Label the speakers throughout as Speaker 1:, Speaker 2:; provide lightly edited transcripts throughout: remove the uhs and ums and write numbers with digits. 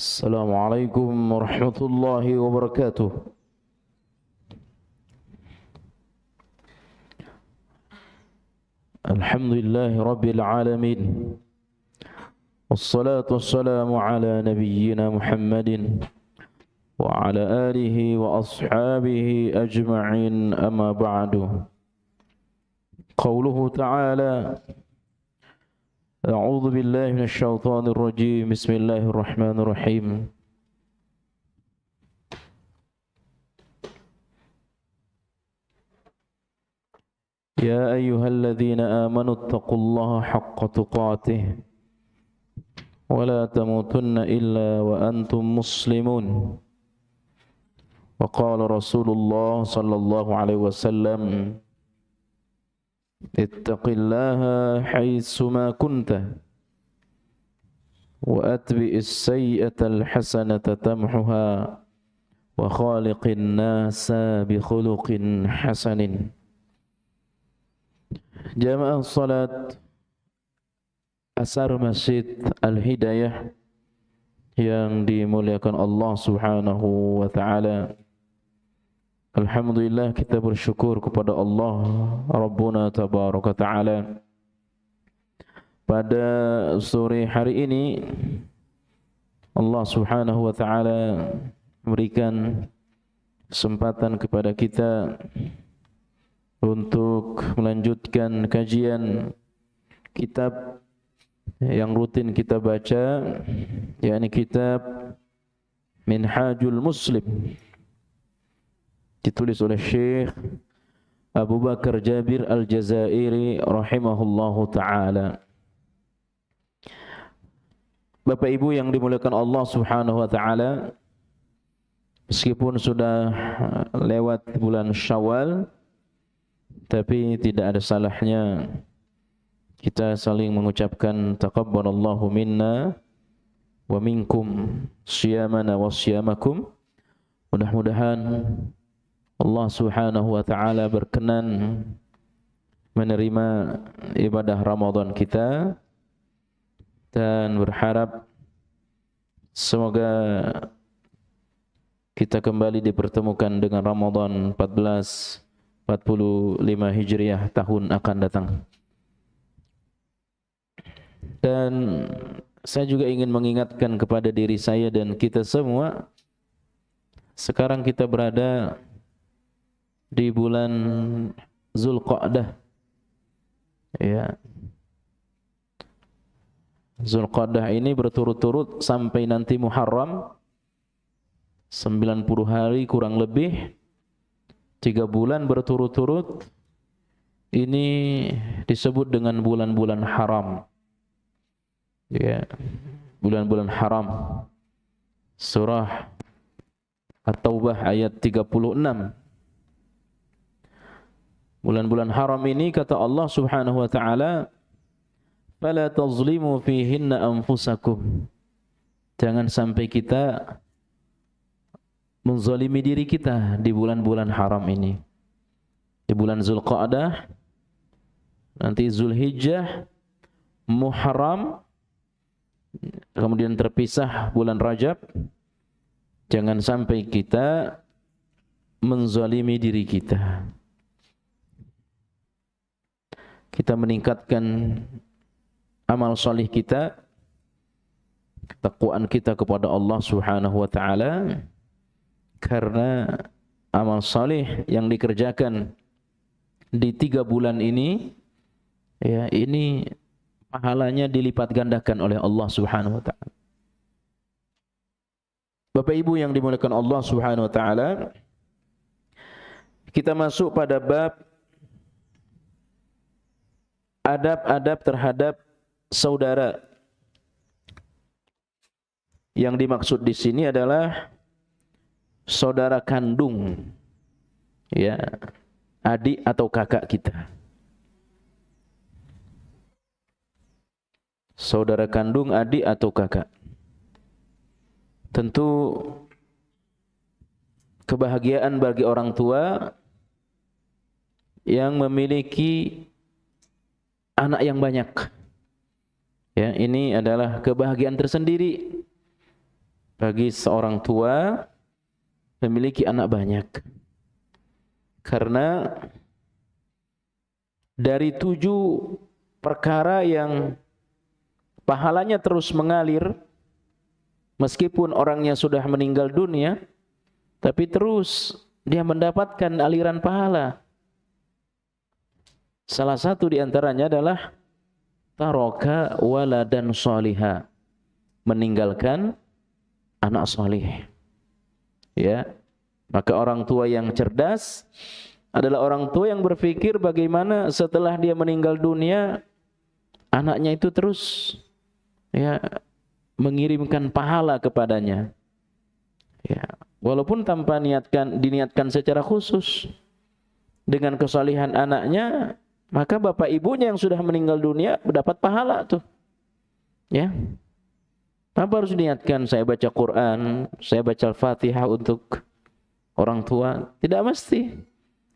Speaker 1: السلام عليكم ورحمة الله وبركاته. الحمد لله رب العالمين، والصلاة والسلام على نبينا محمد وعلى آله وأصحابه أجمعين، أما بعد. قوله تعالى: أعوذ بالله من الشيطان الرجيم، بسم الله الرحمن الرحيم. يا أيها الذين آمنوا اتقوا الله حق تقاته ولا تموتن إلا وأنتم مسلمون. وقال رسول الله صلى الله عليه وسلم: اتق الله حيثما كنت وأتبع السيئة الحسنة تمحها وخالق الناس بخلق حسن. Jamaah salat Asar Masjid Al-Hidayah yang dimuliakan Allah Subhanahu wa taala. Alhamdulillah, kita bersyukur kepada Allah Rabbuna tabaraka taala. Pada sore hari ini Allah Subhanahu wa taala memberikan kesempatan kepada kita untuk melanjutkan kajian kitab yang rutin kita baca, yakni kitab Minhajul Muslim, ditulis oleh Syekh Abu Bakar Jabir Al-Jazairi rahimahullahu ta'ala. Bapak Ibu yang dimuliakan Allah Subhanahu wa ta'ala, meskipun sudah lewat bulan Syawal, tapi tidak ada salahnya kita saling mengucapkan taqabbalallahu minna wa minkum siyamana wa siyamakum. Mudah-mudahan Allah Subhanahu wa taala berkenan menerima ibadah Ramadan kita, dan berharap semoga kita kembali dipertemukan dengan Ramadan 1445 Hijriah tahun akan datang. Dan saya juga ingin mengingatkan kepada diri saya dan kita semua, sekarang kita berada di bulan Zulqa'dah, ya. Zulqa'dah ini berturut-turut sampai nanti Muharram, 90 hari kurang lebih, 3 bulan berturut-turut. Ini disebut dengan bulan-bulan haram, ya, bulan-bulan haram. Surah At-Taubah ayat 36. Bulan-bulan haram ini, kata Allah Subhanahu wa taala, fala tazlimu fihinna anfusakum. Jangan sampai kita menzalimi diri kita di bulan-bulan haram ini. Di bulan Zulqa'dah, nanti Zulhijjah, Muharram, kemudian terpisah bulan Rajab. Jangan sampai kita menzalimi diri kita. Kita meningkatkan amal salih kita, ketakwaan kita kepada Allah Subhanahu wa taala, karena amal salih yang dikerjakan di 3 bulan ini, ya, ini pahalanya dilipat gandakan oleh Allah Subhanahu wa taala. Bapak Ibu yang dimuliakan Allah Subhanahu wa taala, kita masuk pada bab adab-adab terhadap saudara. Yang dimaksud di sini adalah saudara kandung, ya, adik atau kakak kita. Saudara kandung, adik atau kakak. Tentu kebahagiaan bagi orang tua yang memiliki anak yang banyak. Ya, ini adalah kebahagiaan tersendiri. bagi seorang tua memiliki anak banyak. Karena dari 7 perkara yang pahalanya terus mengalir, meskipun orangnya sudah meninggal dunia, tapi terus dia mendapatkan aliran pahala. Salah satu di antaranya adalah taraka waladan shaliha, meninggalkan anak salih. Ya. Maka orang tua yang cerdas adalah orang tua yang berpikir bagaimana setelah dia meninggal dunia anaknya itu terus ya mengirimkan pahala kepadanya. Ya, walaupun tanpa diniatkan secara khusus, dengan kesalihan anaknya, maka bapak ibunya yang sudah meninggal dunia mendapat pahala tuh. Ya. Tanpa harus diniatkan saya baca Quran, saya baca Al-Fatihah untuk orang tua, tidak mesti.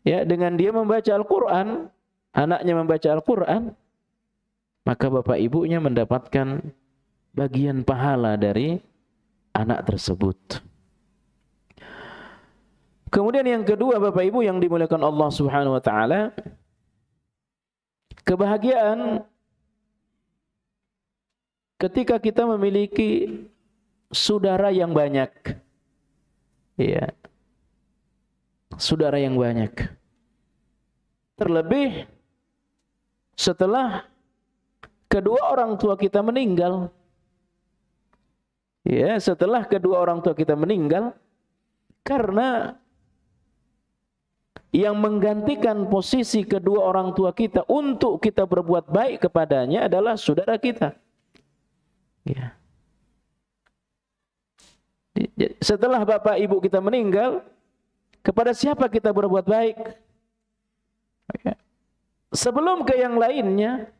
Speaker 1: Ya, dengan dia membaca Al-Quran, anaknya membaca Al-Quran, maka bapak ibunya mendapatkan bagian pahala dari anak tersebut. Kemudian yang kedua, bapak ibu yang dimuliakan Allah Subhanahu wa taala, kebahagiaan ketika kita memiliki saudara yang banyak. Ya. Saudara yang banyak. Terlebih setelah kedua orang tua kita meninggal. Ya, setelah kedua orang tua kita meninggal, karena yang menggantikan posisi kedua orang tua kita untuk kita berbuat baik kepadanya adalah saudara kita. Ya. Setelah bapak ibu kita meninggal, kepada siapa kita berbuat baik? Ya. Sebelum ke yang lainnya,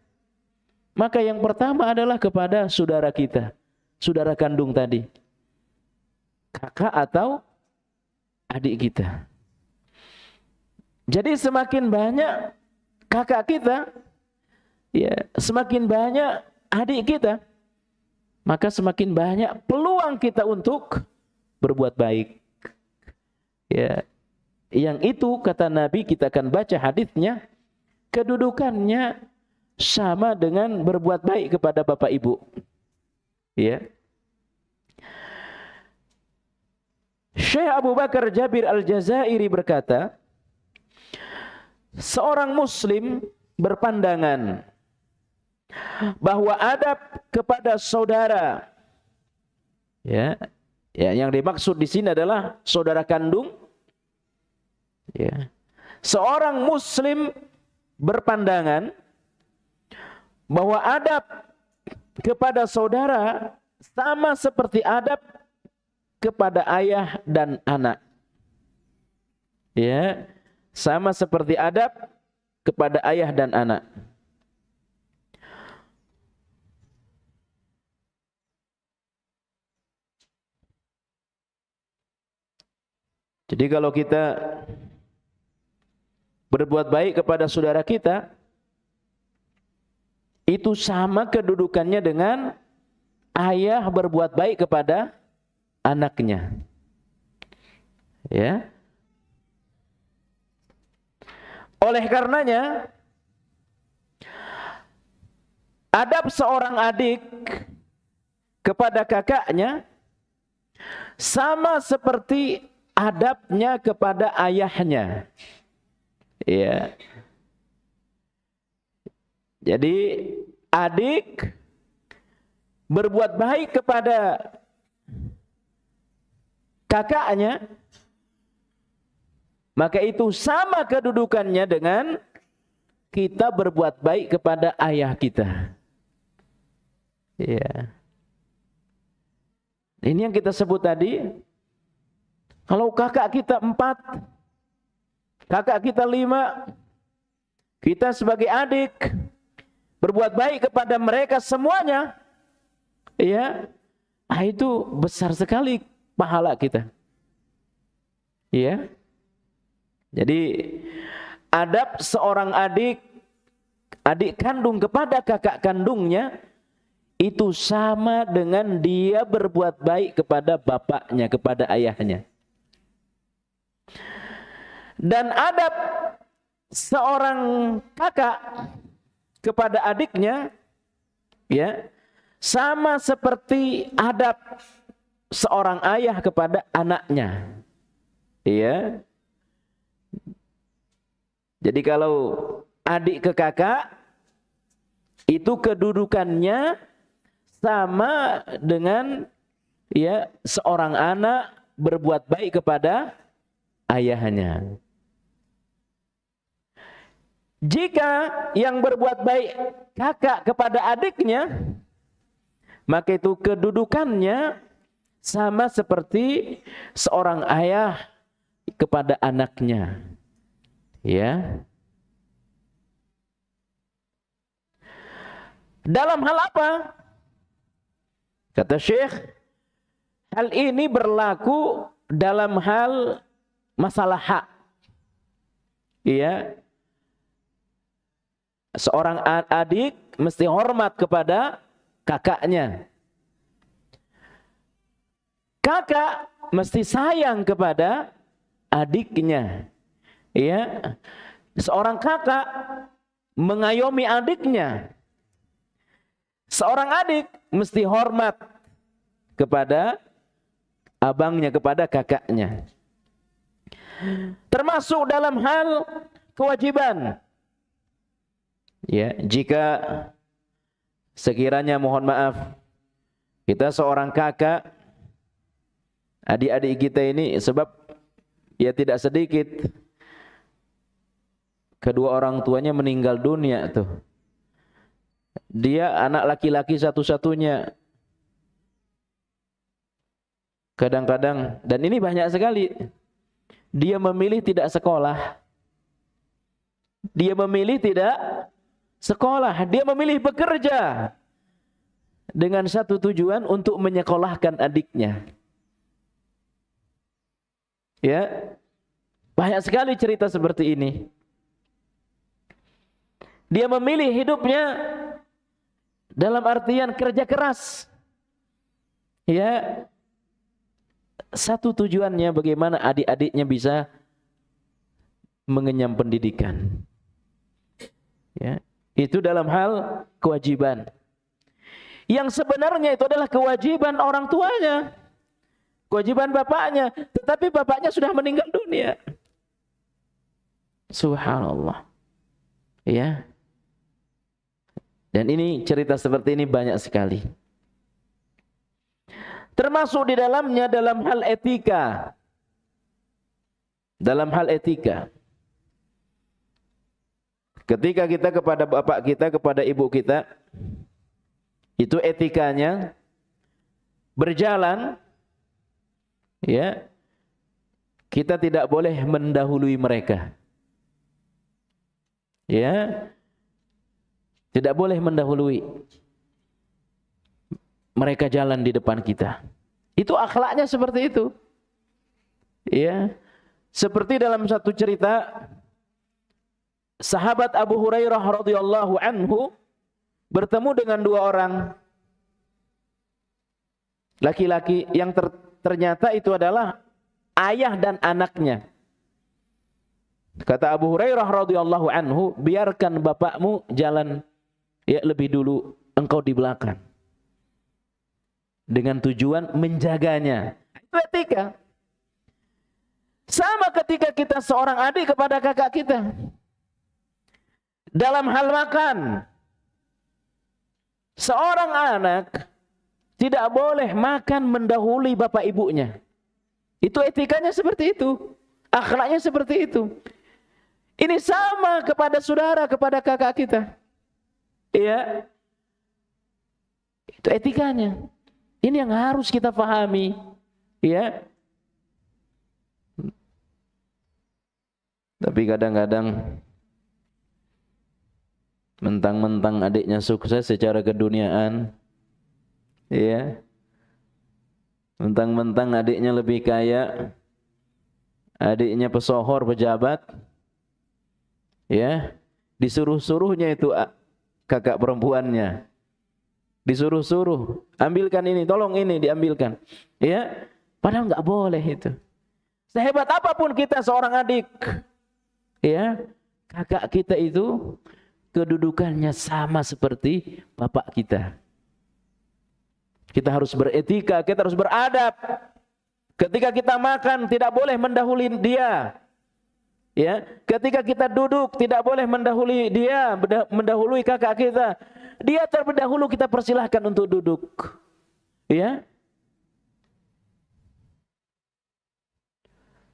Speaker 1: maka yang pertama adalah kepada saudara kita, saudara kandung tadi, kakak atau adik kita. Jadi semakin banyak kakak kita, ya, semakin banyak adik kita, maka semakin banyak peluang kita untuk berbuat baik. Ya, yang itu kata Nabi, kita akan baca hadisnya, kedudukannya sama dengan berbuat baik kepada bapak ibu. Ya. Syekh Abu Bakar Jabir Al-Jazairi berkata, seorang muslim berpandangan bahwa adab kepada saudara, ya, yang dimaksud di sini adalah saudara kandung. Ya. Seorang muslim berpandangan bahwa adab kepada saudara sama seperti adab kepada ayah dan anak. Ya, sama seperti adab kepada ayah dan anak. Jadi kalau kita berbuat baik kepada saudara kita, itu sama kedudukannya dengan ayah berbuat baik kepada anaknya. Ya. Oleh karenanya, adab seorang adik kepada kakaknya sama seperti adabnya kepada ayahnya. Ya. Jadi adik berbuat baik kepada kakaknya, maka itu sama kedudukannya dengan kita berbuat baik kepada ayah kita. Ya. Ini yang kita sebut tadi. Kalau kakak kita 4, kakak kita 5, kita sebagai adik berbuat baik kepada mereka semuanya, ya, itu besar sekali pahala kita. Ya. Jadi adab seorang adik kandung kepada kakak kandungnya itu sama dengan dia berbuat baik kepada bapaknya, kepada ayahnya. Dan adab seorang kakak kepada adiknya, ya, sama seperti adab seorang ayah kepada anaknya. Ya. Jadi kalau adik ke kakak itu kedudukannya sama dengan, ya, seorang anak berbuat baik kepada ayahnya. Jika yang berbuat baik kakak kepada adiknya, maka itu kedudukannya sama seperti seorang ayah kepada anaknya. Ya. Dalam hal apa? Kata Syekh, hal ini berlaku dalam hal masalah hak. Ya. Seorang adik mesti hormat kepada kakaknya. Kakak mesti sayang kepada adiknya. Ya. Seorang kakak mengayomi adiknya. Seorang adik mesti hormat kepada abangnya, kepada kakaknya. Termasuk dalam hal kewajiban. Ya, jika sekiranya, mohon maaf, kita seorang kakak, adik-adik kita ini, sebab ya tidak sedikit kedua orang tuanya meninggal dunia tuh. Dia anak laki-laki satu-satunya. Kadang-kadang, dan ini banyak sekali, dia memilih tidak sekolah. Dia memilih tidak sekolah, dia memilih bekerja dengan satu tujuan untuk menyekolahkan adiknya. Ya, banyak sekali cerita seperti ini. Dia memilih hidupnya dalam artian kerja keras. Ya, satu tujuannya bagaimana adik-adiknya bisa mengenyam pendidikan. Ya. Itu dalam hal kewajiban. Yang sebenarnya itu adalah kewajiban orang tuanya. Kewajiban bapaknya. Tetapi bapaknya sudah meninggal dunia. Subhanallah. Ya. Dan ini cerita seperti ini banyak sekali. Termasuk di dalamnya dalam hal etika. Dalam hal etika. Ketika kita kepada bapak kita, kepada ibu kita, itu etikanya berjalan, ya, kita tidak boleh mendahului mereka. Ya, tidak boleh mendahului. Mereka jalan di depan kita. Itu akhlaknya seperti itu. Ya, seperti dalam satu cerita, sahabat Abu Hurairah radhiyallahu anhu bertemu dengan dua orang laki-laki yang ternyata itu adalah ayah dan anaknya. Kata Abu Hurairah radhiyallahu anhu, biarkan bapakmu jalan, ya, lebih dulu, engkau di belakang. Dengan tujuan menjaganya. Itu etika. Sama ketika kita seorang adik kepada kakak kita. Dalam hal makan, seorang anak tidak boleh makan mendahului bapak ibunya. Itu etikanya seperti itu. Akhlaknya seperti itu. Ini sama kepada saudara, kepada kakak kita. Iya. Itu etikanya. Ini yang harus kita pahami. Iya. Tapi kadang-kadang mentang-mentang adiknya sukses secara keduniaan, ya, mentang-mentang adiknya lebih kaya, adiknya pesohor, pejabat, ya, disuruh-suruhnya itu kakak perempuannya, disuruh-suruh, ambilkan ini, tolong ini diambilkan. Ya, padahal nggak boleh itu. Sehebat apapun kita seorang adik, ya, kakak kita itu kedudukannya sama seperti bapak kita. Kita harus beretika, kita harus beradab. Ketika kita makan tidak boleh mendahului dia. Ya, ketika kita duduk tidak boleh mendahului dia, mendahului kakak kita. Dia terlebih dahulu kita persilahkan untuk duduk. Ya.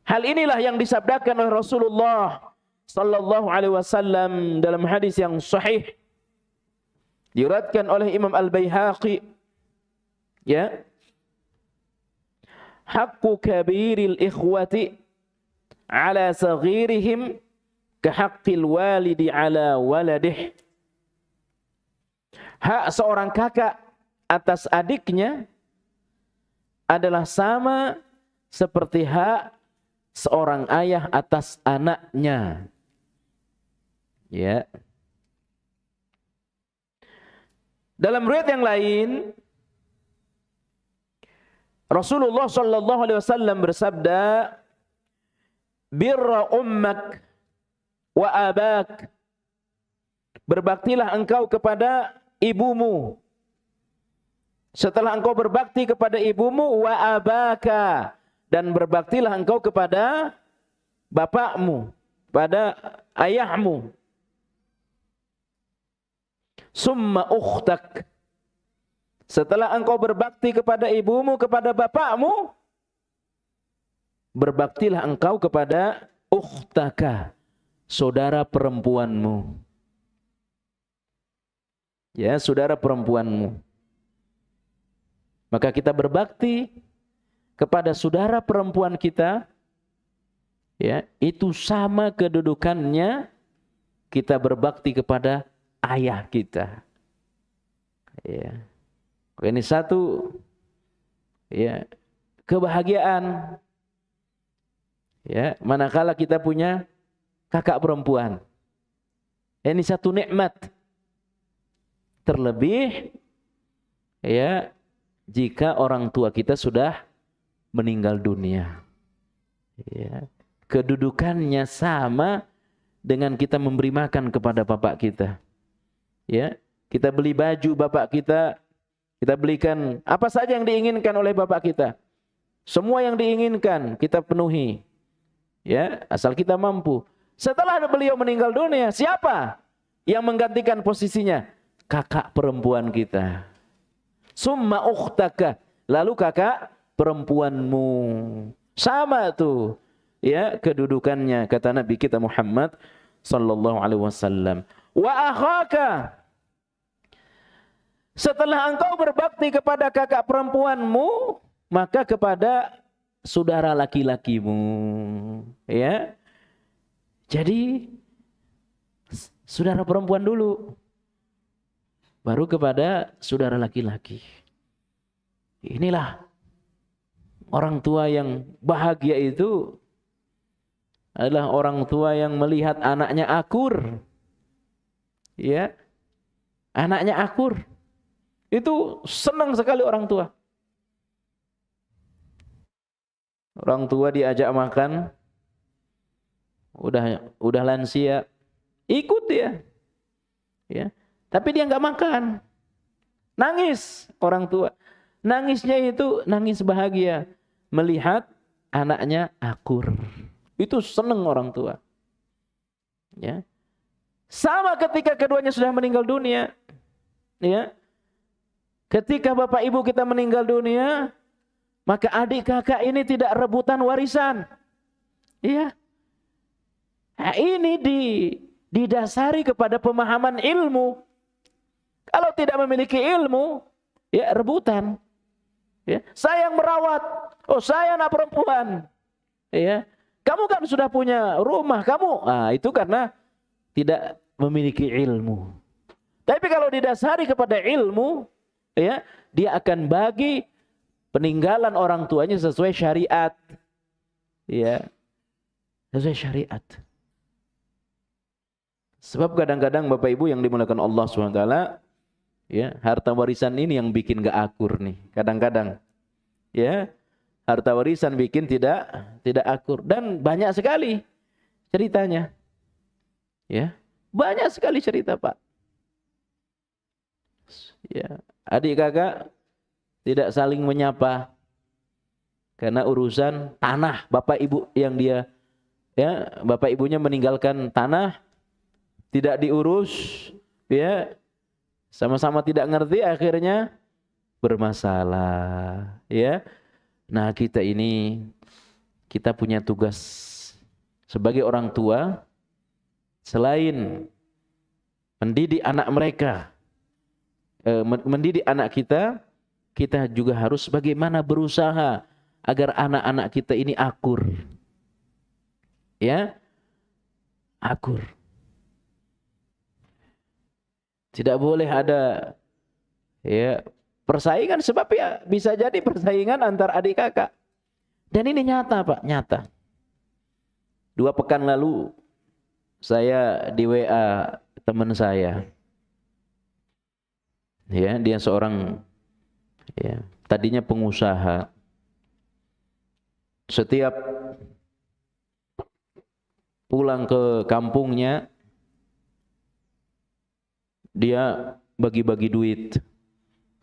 Speaker 1: Hal inilah yang disabdakan oleh Rasulullah sallallahu alaihi wasallam dalam hadis yang sahih. Diriwayatkan oleh Imam Al-Baihaqi. Ya. Haqqu kabiril ikhwati ala saghirihim kahaqqil walidi ala waladih. Hak seorang kakak atas adiknya adalah sama seperti hak seorang ayah atas anaknya. Ya. Dalam riwayat yang lain, Rasulullah sallallahu alaihi wasallam bersabda, birra ummak wa abak. Berbaktilah engkau kepada ibumu. Setelah engkau berbakti kepada ibumu, wa abaka, dan berbaktilah engkau kepada bapakmu, pada ayahmu. Summa ukhtak. Setelah engkau berbakti kepada ibumu, kepada bapakmu, berbaktilah engkau kepada ukhtaka, saudara perempuanmu. Ya, saudara perempuanmu. Maka kita berbakti kepada saudara perempuan kita, ya, itu sama kedudukannya kita berbakti kepada ayah kita. Ya. Ini satu, ya, kebahagiaan, ya, manakala kita punya kakak perempuan. Ini satu nikmat. Terlebih, ya, jika orang tua kita sudah meninggal dunia. Ya, kedudukannya sama dengan kita memberi makan kepada bapak kita. Ya, kita beli baju bapak kita belikan apa saja yang diinginkan oleh bapak kita. Semua yang diinginkan kita penuhi. Ya, asal kita mampu. Setelah beliau meninggal dunia, siapa yang menggantikan posisinya? Kakak perempuan kita. Summa ukhtaka, lalu kakak perempuanmu. Sama tuh, ya, kedudukannya kata Nabi kita Muhammad sallallahu alaihi wasallam. Wa akhaka, setelah engkau berbakti kepada kakak perempuanmu, maka kepada saudara laki-lakimu. Ya. Jadi saudara perempuan dulu, baru kepada saudara laki-laki. Inilah orang tua yang bahagia itu adalah orang tua yang melihat anaknya akur. Ya. Anaknya akur. Itu senang sekali orang tua. Orang tua diajak makan, udah lansia, ikut dia. Ya. Tapi dia enggak makan. Nangis orang tua. Nangisnya itu nangis bahagia melihat anaknya akur. Itu senang orang tua. Ya. Sama ketika keduanya sudah meninggal dunia. Ya. Ketika bapak ibu kita meninggal dunia, maka adik kakak ini tidak rebutan warisan. Iya. Nah, ini didasari kepada pemahaman ilmu. Kalau tidak memiliki ilmu, ya rebutan. Ya, saya yang merawat. Oh, saya anak perempuan. Ya. Kamu kan sudah punya rumah kamu. Ah, itu karena tidak memiliki ilmu. Tapi kalau didasari kepada ilmu, ya, dia akan bagi peninggalan orang tuanya sesuai syariat. Ya. Sesuai syariat. Sebab kadang-kadang Bapak Ibu yang dimuliakan Allah SWT, Ya, harta warisan ini yang bikin gak akur nih. Kadang-kadang, ya, harta warisan bikin tidak akur. Dan banyak sekali ceritanya. Ya, banyak sekali cerita, Pak. Ya, adik kakak tidak saling menyapa karena urusan tanah. Bapak ibu yang dia, ya, bapak ibunya meninggalkan tanah, tidak diurus, ya, sama-sama tidak ngerti, akhirnya bermasalah, ya. Nah, kita ini, kita punya tugas sebagai orang tua, selain mendidik anak mereka, mendidik anak kita, kita juga harus bagaimana berusaha agar anak-anak kita ini akur. Ya, akur. Tidak boleh ada, ya, persaingan, sebab ya bisa jadi persaingan antar adik kakak. Dan ini nyata, Pak, nyata. 2 pekan lalu saya di WA teman saya. Ya, dia seorang, ya, tadinya pengusaha. Setiap pulang ke kampungnya, dia bagi-bagi duit,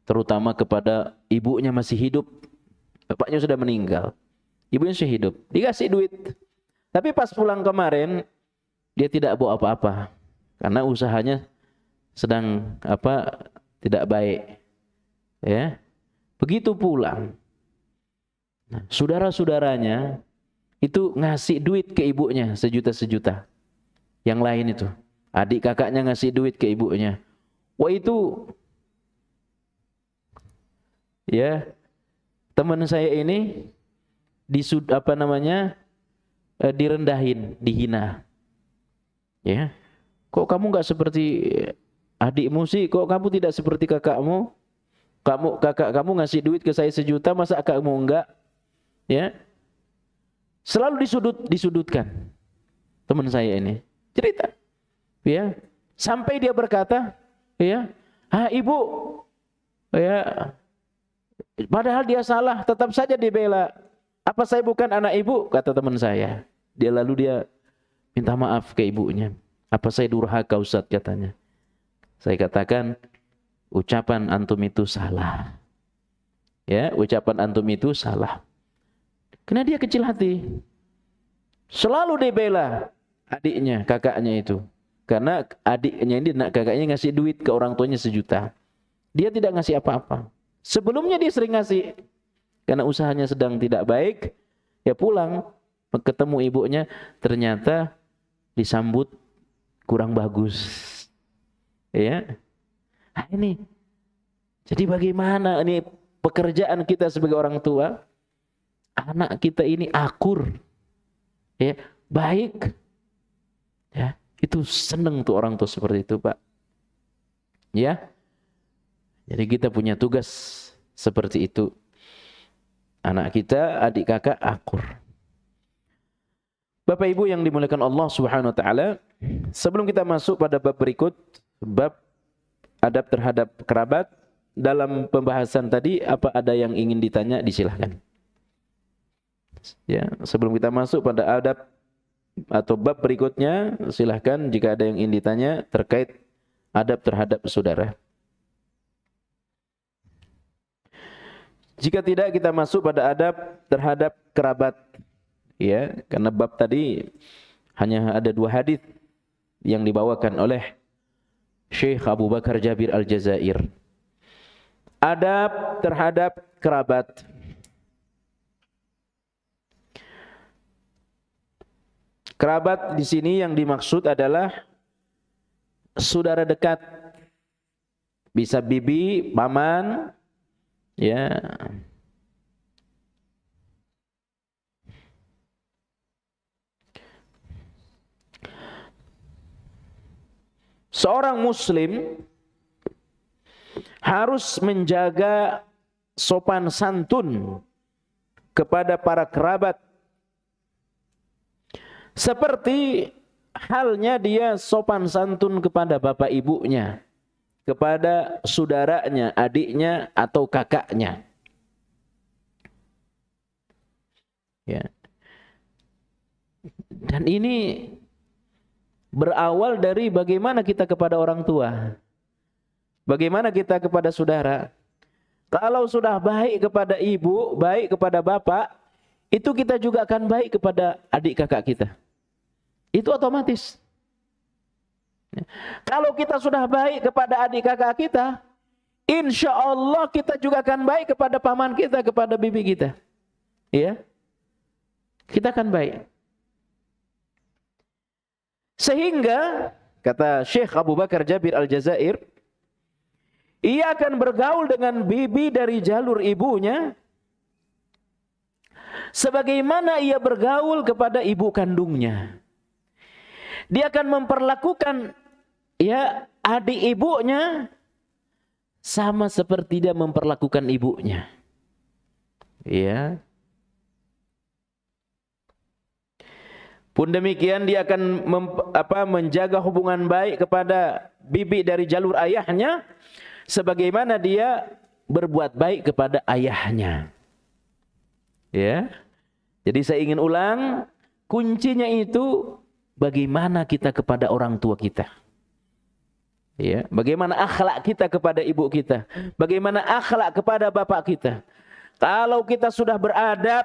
Speaker 1: terutama kepada ibunya masih hidup. Bapaknya sudah meninggal, ibunya masih hidup, dikasih duit. Tapi pas pulang kemarin, dia tidak bawa apa-apa, karena usahanya sedang tidak baik. Ya, begitu pulang, nah, saudara-saudaranya itu ngasih duit ke ibunya sejuta-sejuta. Yang lain itu, adik kakaknya ngasih duit ke ibunya. Wah, itu, ya, teman saya ini direndahin, dihina. Ya, kok kamu nggak seperti adikmu sih? Kok kamu tidak seperti kakakmu? Kakak kamu ngasih duit ke saya sejuta, masa kakakmu enggak? Ya, selalu disudutkan teman saya ini. Cerita, ya, sampai dia berkata, ya, ibu, ya, padahal dia salah, tetap saja dibela. Apa saya bukan anak ibu? Kata teman saya. Dia minta maaf ke ibunya. Apa saya durhaka, Ustaz, katanya. Saya katakan, ucapan antum itu salah. Ya, ucapan antum itu salah. Karena dia kecil hati. Selalu dibela adiknya, kakaknya itu. Karena adiknya ini, kakaknya ngasih duit ke orang tuanya sejuta. Dia tidak ngasih apa-apa. Sebelumnya dia sering ngasih. Karena usahanya sedang tidak baik, ya pulang ketemu ibunya, ternyata disambut kurang bagus. Ya. Nah, ini. Jadi bagaimana ini pekerjaan kita sebagai orang tua? Anak kita ini akur, ya, baik, ya, itu seneng tuh orang tua seperti itu, Pak. Ya, jadi kita punya tugas seperti itu. Anak kita, adik kakak akur. Bapak Ibu yang dimuliakan Allah Subhanahu Wa Taala, sebelum kita masuk pada bab berikut, bab adab terhadap kerabat, dalam pembahasan tadi apa ada yang ingin ditanya, disilahkan. Ya, sebelum kita masuk pada adab atau bab berikutnya, silahkan jika ada yang ingin ditanya terkait adab terhadap saudara. Jika tidak, kita masuk pada adab terhadap kerabat. Ya, karena bab tadi hanya ada 2 hadis yang dibawakan oleh Syekh Abu Bakar Jabir Al-Jazair. Adab terhadap kerabat. Kerabat di sini yang dimaksud adalah saudara dekat. Bisa bibi, paman, ya. Seorang muslim harus menjaga sopan santun kepada para kerabat. Seperti halnya dia sopan santun kepada bapak ibunya, kepada saudaranya, adiknya atau kakaknya. Ya. Dan ini berawal dari bagaimana kita kepada orang tua. Bagaimana kita kepada saudara. Kalau sudah baik kepada ibu, baik kepada bapak, itu kita juga akan baik kepada adik kakak kita. Itu otomatis. Kalau kita sudah baik kepada adik kakak kita, insya Allah kita juga akan baik kepada paman kita, kepada bibi kita. Ya, kita akan baik. Sehingga kata Syekh Abu Bakar Jabir Al-Jazair, ia akan bergaul dengan bibi dari jalur ibunya sebagaimana ia bergaul kepada ibu kandungnya. Dia akan memperlakukan ya adik ibunya sama seperti dia memperlakukan ibunya. Ya. Pun demikian dia akan menjaga hubungan baik kepada bibi dari jalur ayahnya sebagaimana dia berbuat baik kepada ayahnya. Ya. Jadi saya ingin ulang, kuncinya itu bagaimana kita kepada orang tua kita. Ya, bagaimana akhlak kita kepada ibu kita, bagaimana akhlak kepada bapak kita. Kalau kita sudah beradab,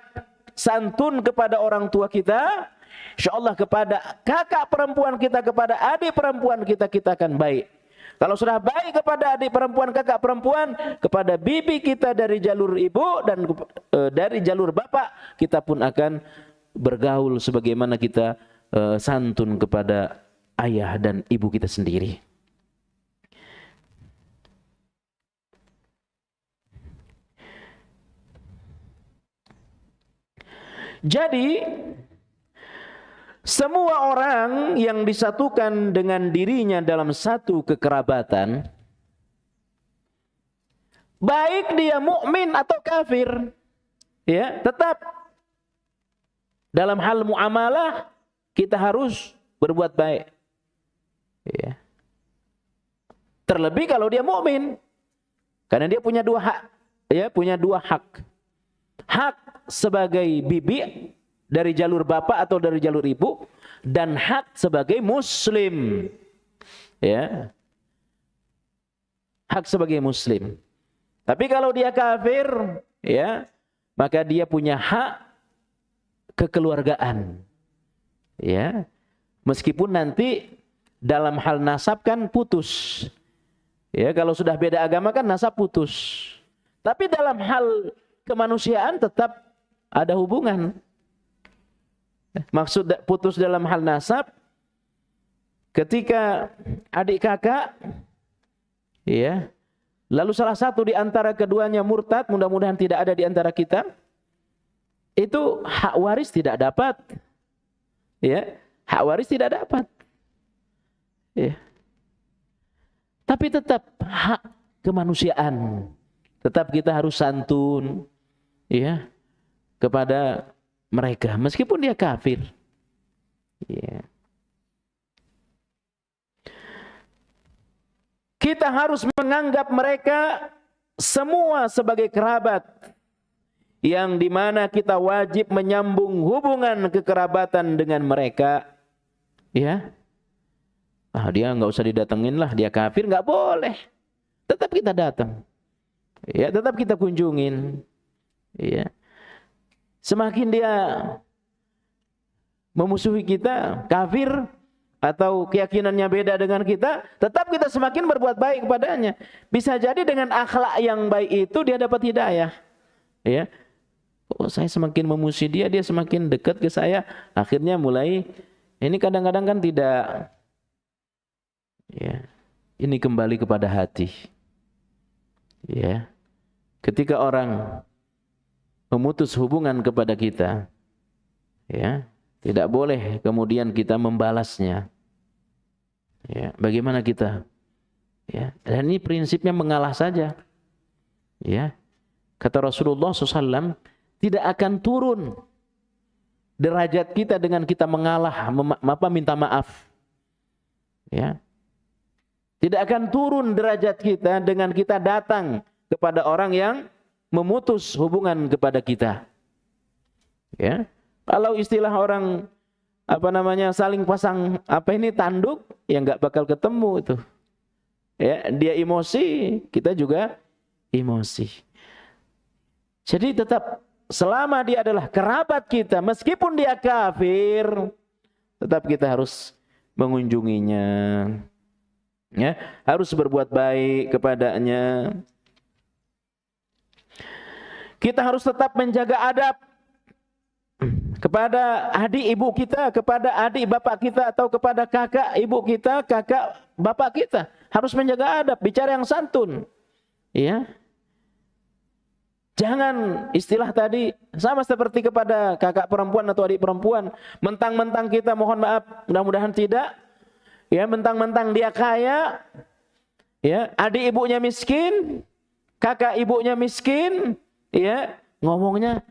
Speaker 1: santun kepada orang tua kita, insyaallah kepada kakak perempuan kita, kepada adik perempuan kita, kita akan baik. Kalau sudah baik kepada adik perempuan, kakak perempuan, kepada bibi kita dari jalur ibu dan dari jalur bapak, kita pun akan bergaul sebagaimana kita santun kepada ayah dan ibu kita sendiri. Jadi semua orang yang disatukan dengan dirinya dalam satu kekerabatan, baik dia mukmin atau kafir, ya, tetap dalam hal muamalah kita harus berbuat baik. Ya. Terlebih kalau dia mukmin, karena dia punya dua hak, ya, punya dua hak. Hak sebagai bibi dari jalur bapak atau dari jalur ibu, dan hak sebagai muslim. Ya. Hak sebagai muslim. Tapi kalau dia kafir, ya, maka dia punya hak kekeluargaan. Ya. Meskipun nanti dalam hal nasab kan putus. Ya, kalau sudah beda agama kan nasab putus. Tapi dalam hal kemanusiaan tetap ada hubungan. Maksud putus dalam hal nasab, ketika adik kakak, ya, lalu salah satu di antara keduanya murtad, mudah-mudahan tidak ada di antara kita, itu hak waris tidak dapat. Ya, hak waris tidak dapat. Ya. Tapi tetap hak kemanusiaan, tetap kita harus santun, ya, kepada mereka meskipun dia kafir. Ya. Kita harus menganggap mereka semua sebagai kerabat, yang dimana kita wajib menyambung hubungan kekerabatan dengan mereka. Ya, dia nggak usah didatengin lah, dia kafir, nggak boleh. Tetap kita datang. Ya, tetap kita kunjungin. Ya. Semakin dia memusuhi kita, kafir, atau keyakinannya beda dengan kita, tetap kita semakin berbuat baik kepadanya. Bisa jadi dengan akhlak yang baik itu dia dapat hidayah. Ya. Oh, saya semakin memusuhi dia, dia semakin dekat ke saya. Akhirnya mulai, ini kadang-kadang kan tidak. Ya. Ini kembali kepada hati. Ya. Ketika orang memutus hubungan kepada kita, ya, tidak boleh kemudian kita membalasnya. Ya, bagaimana kita? Ya, dan ini prinsipnya mengalah saja. Ya, kata Rasulullah SAW, tidak akan turun derajat kita dengan kita mengalah, minta maaf. Ya, Tidak akan turun derajat kita dengan kita datang kepada orang yang memutus hubungan kepada kita. Ya. Kalau istilah orang saling pasang tanduk, ya nggak bakal ketemu itu. Ya, dia emosi, kita juga emosi. Jadi tetap selama dia adalah kerabat kita, meskipun dia kafir, tetap kita harus mengunjunginya. Ya, harus berbuat baik kepadanya. Kita harus tetap menjaga adab kepada adik ibu kita, kepada adik bapak kita, atau kepada kakak ibu kita, kakak bapak kita. Harus menjaga adab, bicara yang santun. Ya. Jangan istilah tadi sama seperti kepada kakak perempuan atau adik perempuan. Mentang-mentang kita, mohon maaf, mudah-mudahan tidak. Ya, mentang-mentang dia kaya, ya, adik ibunya miskin, kakak ibunya miskin, ya, ngomongnya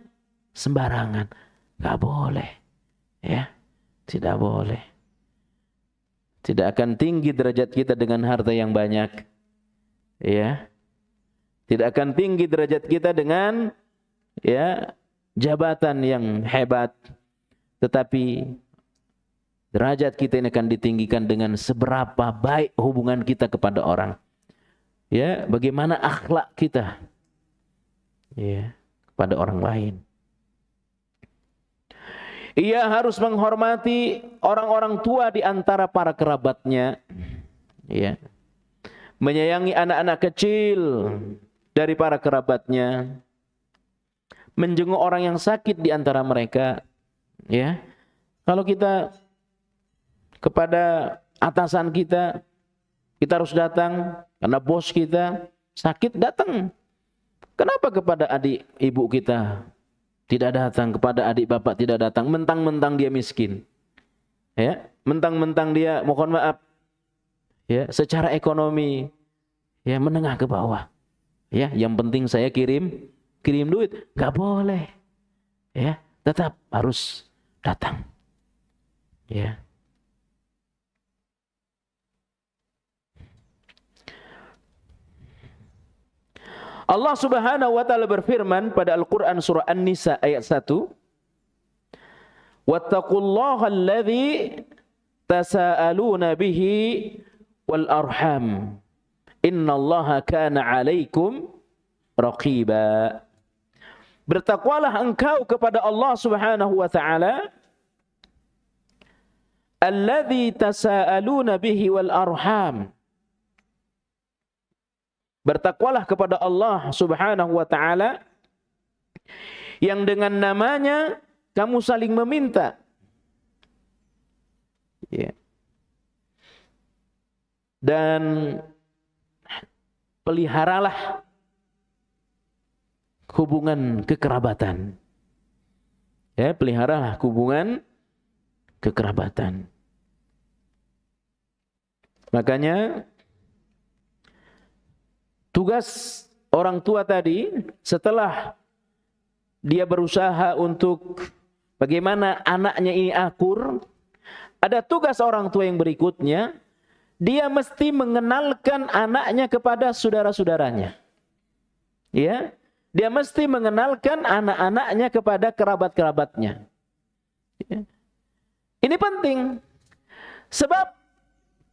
Speaker 1: sembarangan. Gak boleh, ya, tidak boleh. Tidak akan tinggi derajat kita dengan harta yang banyak, ya. Tidak akan tinggi derajat kita dengan, ya, jabatan yang hebat. Tetapi derajat kita ini akan ditinggikan dengan seberapa baik hubungan kita kepada orang. Ya, bagaimana akhlak kita, ya, kepada orang lain. Ia harus menghormati orang-orang tua di antara para kerabatnya. Ya. Menyayangi anak-anak kecil dari para kerabatnya. Menjenguk orang yang sakit di antara mereka. Ya. Kalau kita kepada atasan kita harus datang karena bos kita sakit, datang. Kenapa kepada adik ibu kita tidak datang, kepada adik bapak tidak datang? Mentang-mentang dia miskin, ya, mentang-mentang dia, mohon maaf, ya, secara ekonomi, ya, menengah ke bawah, ya, yang penting saya kirim duit, nggak boleh, ya, tetap harus datang, ya. Allah Subhanahu wa taala berfirman pada Al-Qur'an surah An-Nisa ayat 1. Wattaqullaha alladzi tasaaluna bihi wal arham. Innallaha kana 'alaikum raqiba. Bertakwalah engkau kepada Allah Subhanahu wa taala alladzi tasaaluna bihi wal arham. Bertakwalah kepada Allah Subhanahu wa taala yang dengan namanya kamu saling meminta. Ya. Dan peliharalah hubungan kekerabatan. Ya, peliharalah hubungan kekerabatan. Makanya tugas orang tua tadi, setelah dia berusaha untuk bagaimana anaknya ini akur, ada tugas orang tua yang berikutnya, dia mesti mengenalkan anaknya kepada saudara-saudaranya. Ya, dia mesti mengenalkan anak-anaknya kepada kerabat-kerabatnya. Ya. Ini penting, sebab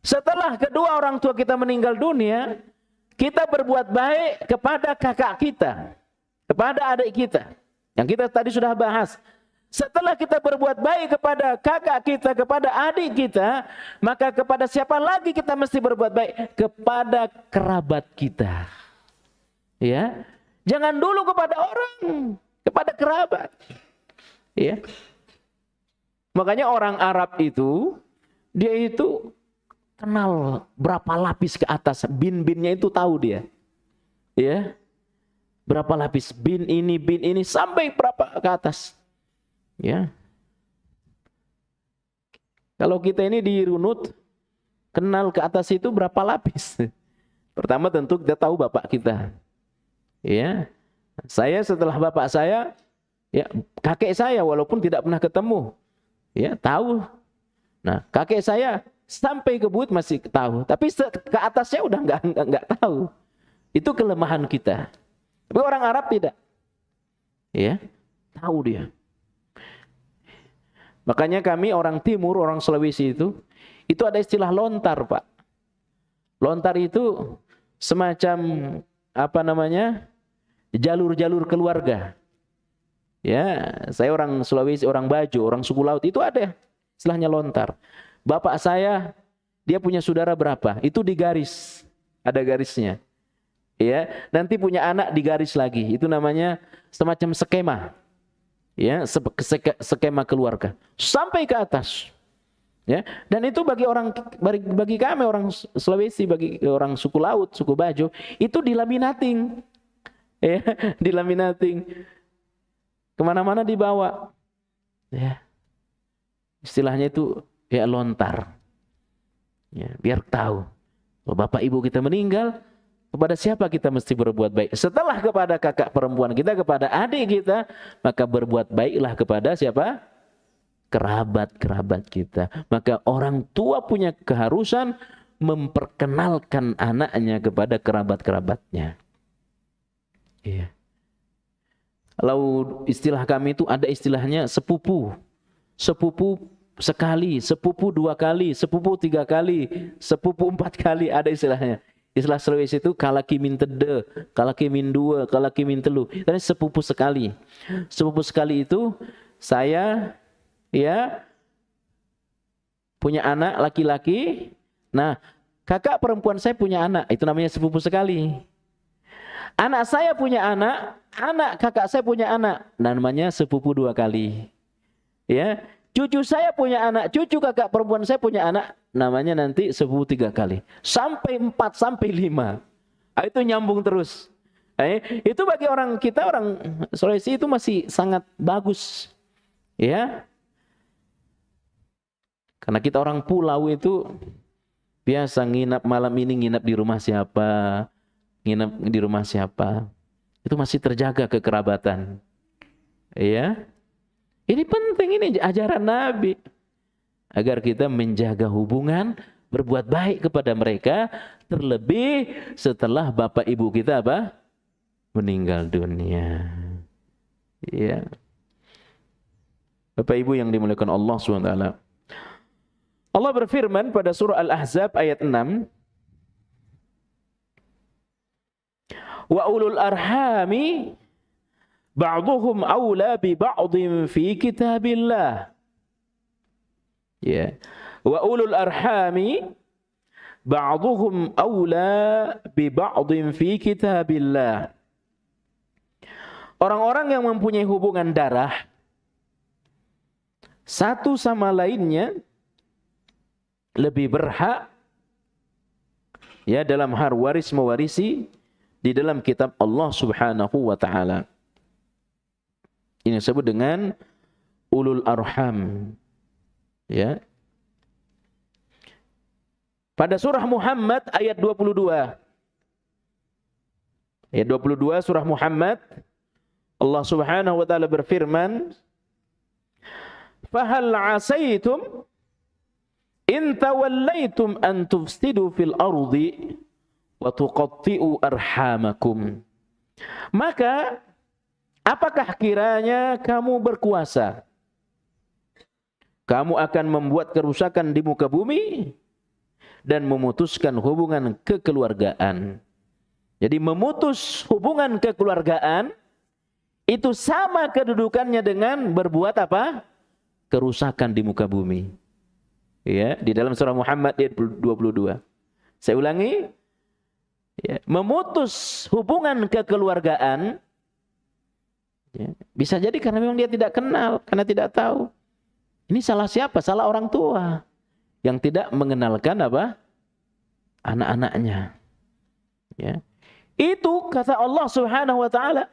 Speaker 1: setelah kedua orang tua kita meninggal dunia, kita berbuat baik kepada kakak kita, kepada adik kita. Yang kita tadi sudah bahas. Setelah kita berbuat baik kepada kakak kita, kepada adik kita, maka kepada siapa lagi kita mesti berbuat baik? Kepada kerabat kita. Ya, jangan dulu kepada orang, kepada kerabat. Ya. Makanya orang Arab itu, dia itu kenal berapa lapis ke atas, bin-binnya itu tahu dia. Ya. Berapa lapis bin ini sampai berapa ke atas. Ya. Kalau kita ini di runut kenal ke atas itu berapa lapis? Pertama tentu kita tahu bapak kita. Ya. Saya setelah bapak saya, ya, kakek saya walaupun tidak pernah ketemu. Ya, tahu. Nah, kakek saya sampai ke buyut masih tahu, tapi ke atasnya udah nggak tahu. Itu kelemahan kita. Tapi orang Arab tidak, ya, tahu dia. Makanya kami orang Timur, orang Sulawesi itu ada istilah lontar, Pak. Lontar itu semacam apa namanya, jalur-jalur keluarga. Ya, saya orang Sulawesi, orang Bajo, orang suku laut, itu ada istilahnya lontar. Bapak saya, dia punya saudara berapa? Itu digaris, ada garisnya. Ya, nanti punya anak digaris lagi. Itu namanya semacam skema. Ya, skema keluarga sampai ke atas. Ya, dan itu bagi kami orang Sulawesi, bagi orang suku laut, suku Bajo, itu dilaminating. Ya, dilaminating. Kemana-mana dibawa. Ya. Istilahnya itu ya lontar. Ya, biar tahu. Kalau bapak ibu kita meninggal, kepada siapa kita mesti berbuat baik? Setelah kepada kakak perempuan kita, kepada adik kita, maka berbuat baiklah kepada siapa? Kerabat-kerabat kita. Maka orang tua punya keharusan memperkenalkan anaknya kepada kerabat-kerabatnya. Iya. Kalau istilah kami itu ada istilahnya sepupu. Sepupu sekali, sepupu 2 kali, sepupu 3 kali, sepupu 4 kali, ada istilahnya. Istilah Sulawesi itu kalaki min tede, kalaki min 2, kalaki min 3. Tapi sepupu sekali. Sepupu sekali itu saya ya punya anak laki-laki. Nah, kakak perempuan saya punya anak, itu namanya sepupu sekali. Anak saya punya anak, anak kakak saya punya anak, namanya sepupu 2 kali. Ya, cucu saya punya anak, cucu kakak perempuan saya punya anak, namanya nanti sepupu 3 kali. Sampai 4, sampai 5. Nah, itu nyambung terus. Itu bagi orang kita, orang Sulawesi itu masih sangat bagus. Ya. Karena kita orang pulau itu biasa nginap malam ini, nginap di rumah siapa, nginap di rumah siapa. Itu masih terjaga kekerabatan. Ya. Ini penting, ini ajaran Nabi. Agar kita menjaga hubungan, berbuat baik kepada mereka, terlebih setelah bapak ibu kita apa? Meninggal dunia. Ya. Bapak ibu yang dimuliakan Allah SWT. Allah berfirman pada surah Al-Ahzab ayat 6. Wa ulul arhami ba'duhum awla bi ba'din fi kitabillah. Ya. Wa ulul arhami ba'duhum awla bi ba'din fi kitabillah. Orang-orang yang mempunyai hubungan darah satu sama lainnya lebih berhak ya dalam hal waris mewarisi di dalam kitab Allah Subhanahu wa taala. Ini disebut dengan ulul arham. Ya. Pada surah Muhammad ayat 22. Ayat 22 surah Muhammad, Allah Subhanahu wa taala berfirman, "Fahal 'asaitum in tawallaitum an tufsidu fil ardi wa tuqatti'u arhamakum." Maka apakah kiranya kamu berkuasa? Kamu akan membuat kerusakan di muka bumi dan memutuskan hubungan kekeluargaan. Jadi memutus hubungan kekeluargaan itu sama kedudukannya dengan berbuat apa? Kerusakan di muka bumi. Ya, di dalam surah Muhammad ayat 22. Saya ulangi. Ya, memutus hubungan kekeluargaan ya, bisa jadi karena memang dia tidak kenal, karena tidak tahu. Ini salah siapa? Salah orang tua yang tidak mengenalkan apa? Anak-anaknya. Ya. Itu kata Allah Subhanahu wa taala,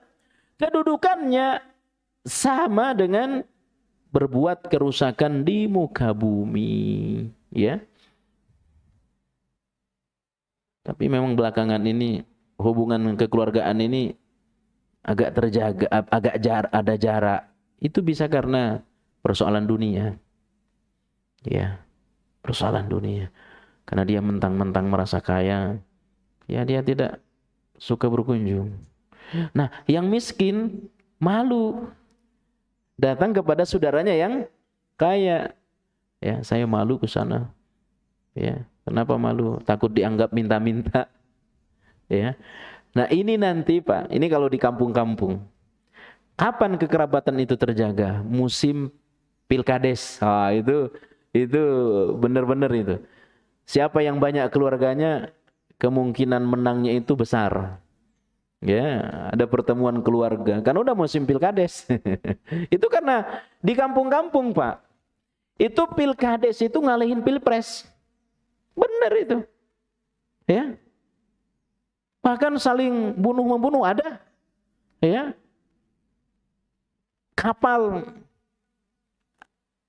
Speaker 1: kedudukannya sama dengan berbuat kerusakan di muka bumi, ya. Tapi memang belakangan ini hubungan kekeluargaan ini agak terjaga, ada jarak. Itu bisa karena persoalan dunia. Ya. persoalan dunia. Karena dia mentang-mentang merasa kaya, ya dia tidak suka berkunjung. Nah, yang miskin malu datang kepada saudaranya yang kaya. Ya, saya malu ke sana. Ya, kenapa malu? Takut dianggap minta-minta. Ya. Nah, ini nanti Pak, ini kalau di kampung-kampung. Kapan kekerabatan itu terjaga? Musim pilkades. Ah, itu benar-benar itu. Siapa yang banyak keluarganya, kemungkinan menangnya itu besar. Ya, ada pertemuan keluarga. Kan udah musim pilkades. Itu karena di kampung-kampung, Pak. Itu pilkades itu ngalahin pilpres. Benar itu. Ya. Bahkan saling bunuh-membunuh ada. Ya. Kapal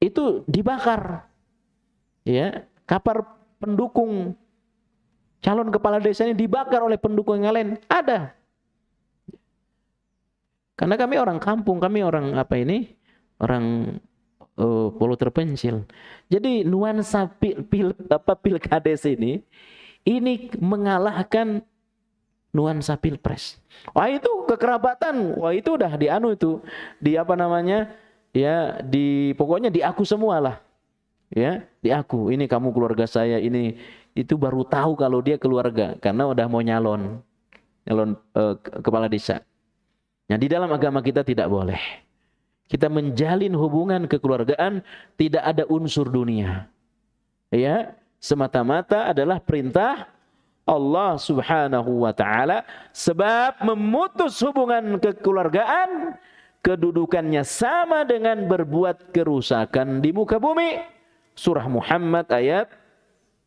Speaker 1: itu dibakar. Ya, kapal pendukung calon kepala desa ini dibakar oleh pendukung yang lain. Ada. Karena kami orang kampung, kami orang orang pulau terpencil. Jadi nuansa pilkades ini mengalahkan nuansa pilpres. Wah itu kekerabatan, wah itu udah dianu itu, ya pokoknya diaku semualah. Ya, diaku. Ini kamu keluarga saya, itu baru tahu kalau dia keluarga karena udah mau nyalon kepala desa. Nah, di dalam agama kita tidak boleh. Kita menjalin hubungan kekeluargaan tidak ada unsur dunia. Ya, semata-mata adalah perintah Allah Subhanahu wa taala, sebab memutus hubungan kekeluargaan kedudukannya sama dengan berbuat kerusakan di muka bumi. Surah Muhammad ayat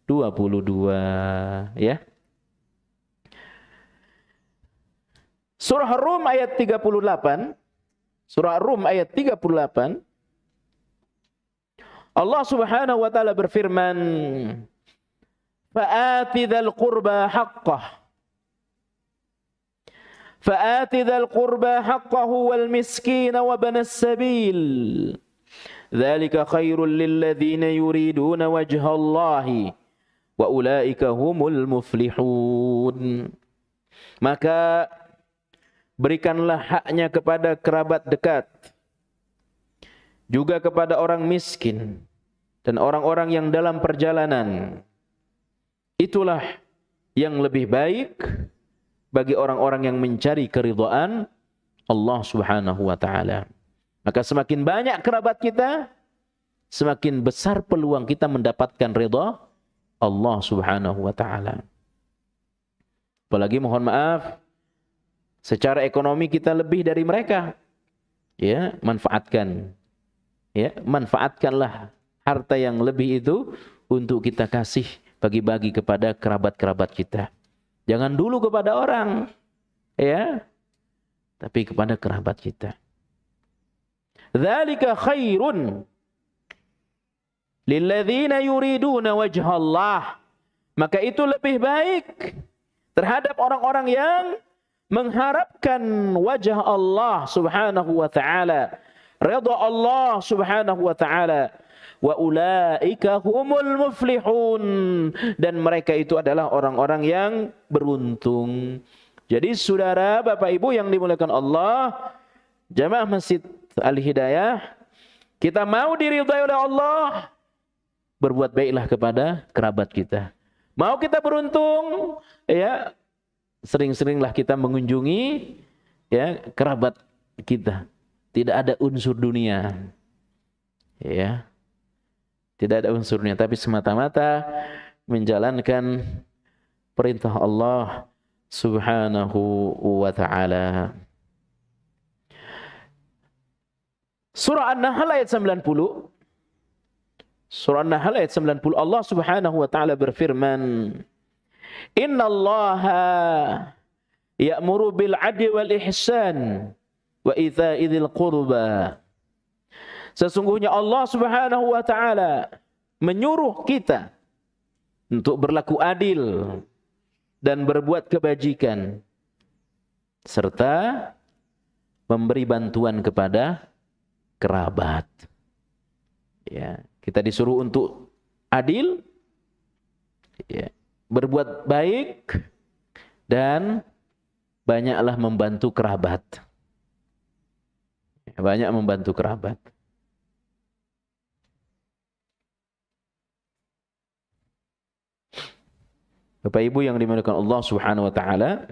Speaker 1: 22, ya. Surah Rum ayat 38. Surah Rum ayat 38. Allah Subhanahu wa taala berfirman, "Fa'ati dzal qurba haqqah. Fa'ati dzal qurba haqqahu wal miskin wa banas sabil. Dzalika khairul lil ladzina yuriduna wajha Allahi wa ulaika humul muflihun." Maka berikanlah haknya kepada kerabat dekat, juga kepada orang miskin dan orang-orang yang dalam perjalanan. Itulah yang lebih baik bagi orang-orang yang mencari keridhaan Allah Subhanahu wa taala. Maka semakin banyak kerabat kita, semakin besar peluang kita mendapatkan ridha Allah Subhanahu wa taala. Apalagi mohon maaf, secara ekonomi kita lebih dari mereka. Ya, manfaatkan. Ya, manfaatkanlah harta yang lebih itu untuk kita kasih, bagi-bagi kepada kerabat-kerabat kita. Jangan dulu kepada orang, ya, tapi kepada kerabat kita. Dzalika khairun lilladzina yuriduna wajha Allah. Maka itu lebih baik terhadap orang-orang yang mengharapkan wajah Allah Subhanahu wa taala, ridha Allah Subhanahu wa taala. Wa ulaika humul muflihun, dan mereka itu adalah orang-orang yang beruntung. Jadi saudara, Bapak Ibu yang dimuliakan Allah, jamaah Masjid Al-Hidayah, kita mau diridhai oleh Allah, berbuat baiklah kepada kerabat kita. Mau kita beruntung, ya, sering-seringlah kita mengunjungi, ya, kerabat kita. Tidak ada unsur dunia, ya, tidak ada unsurnya, tapi semata-mata menjalankan perintah Allah Subhanahu wa ta'ala. Surah An-Nahl ayat 90. Surah An-Nahl ayat 90, Allah Subhanahu wa ta'ala berfirman, "Innallaha ya'muru bil 'adli wal ihsan wa ita'i dzil qurba." Sesungguhnya Allah Subhanahu wa taala menyuruh kita untuk berlaku adil dan berbuat kebajikan serta memberi bantuan kepada kerabat. Ya, kita disuruh untuk adil, ya, berbuat baik, dan banyaklah membantu kerabat. Banyak membantu kerabat. Bapak Ibu yang dimuliakan Allah Subhanahu wa taala,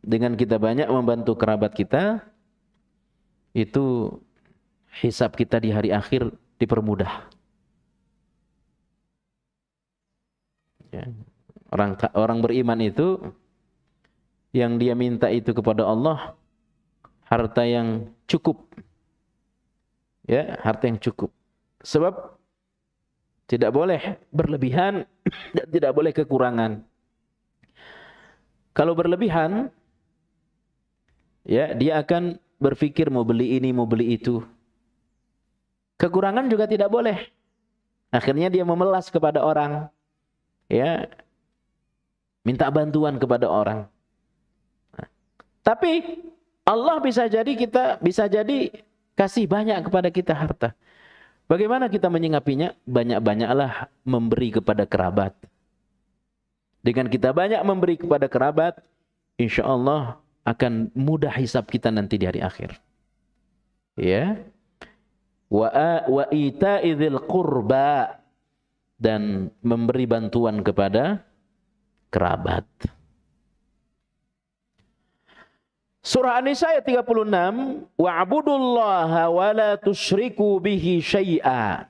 Speaker 1: dengan kita banyak membantu kerabat kita, itu hisab kita di hari akhir dipermudah. Ya. Orang beriman itu yang dia minta itu kepada Allah harta yang cukup. Ya, harta yang cukup. Sebab tidak boleh berlebihan dan tidak boleh kekurangan. Kalau berlebihan, ya, dia akan berpikir mau beli ini, mau beli itu. Kekurangan juga tidak boleh. Akhirnya dia memelas kepada orang. Ya, minta bantuan kepada orang. Tapi Allah bisa jadi kasih banyak kepada kita harta. Bagaimana kita menyikapinya? Banyak-banyaklah memberi kepada kerabat. Dengan kita banyak memberi kepada kerabat, insya Allah akan mudah hisab kita nanti di hari akhir. Ya. Wa ita'idhil qurba, dan memberi bantuan kepada kerabat. Surah An-Nisa ayat 36, wa'budullaha wa la tusyriku bihi syai'a.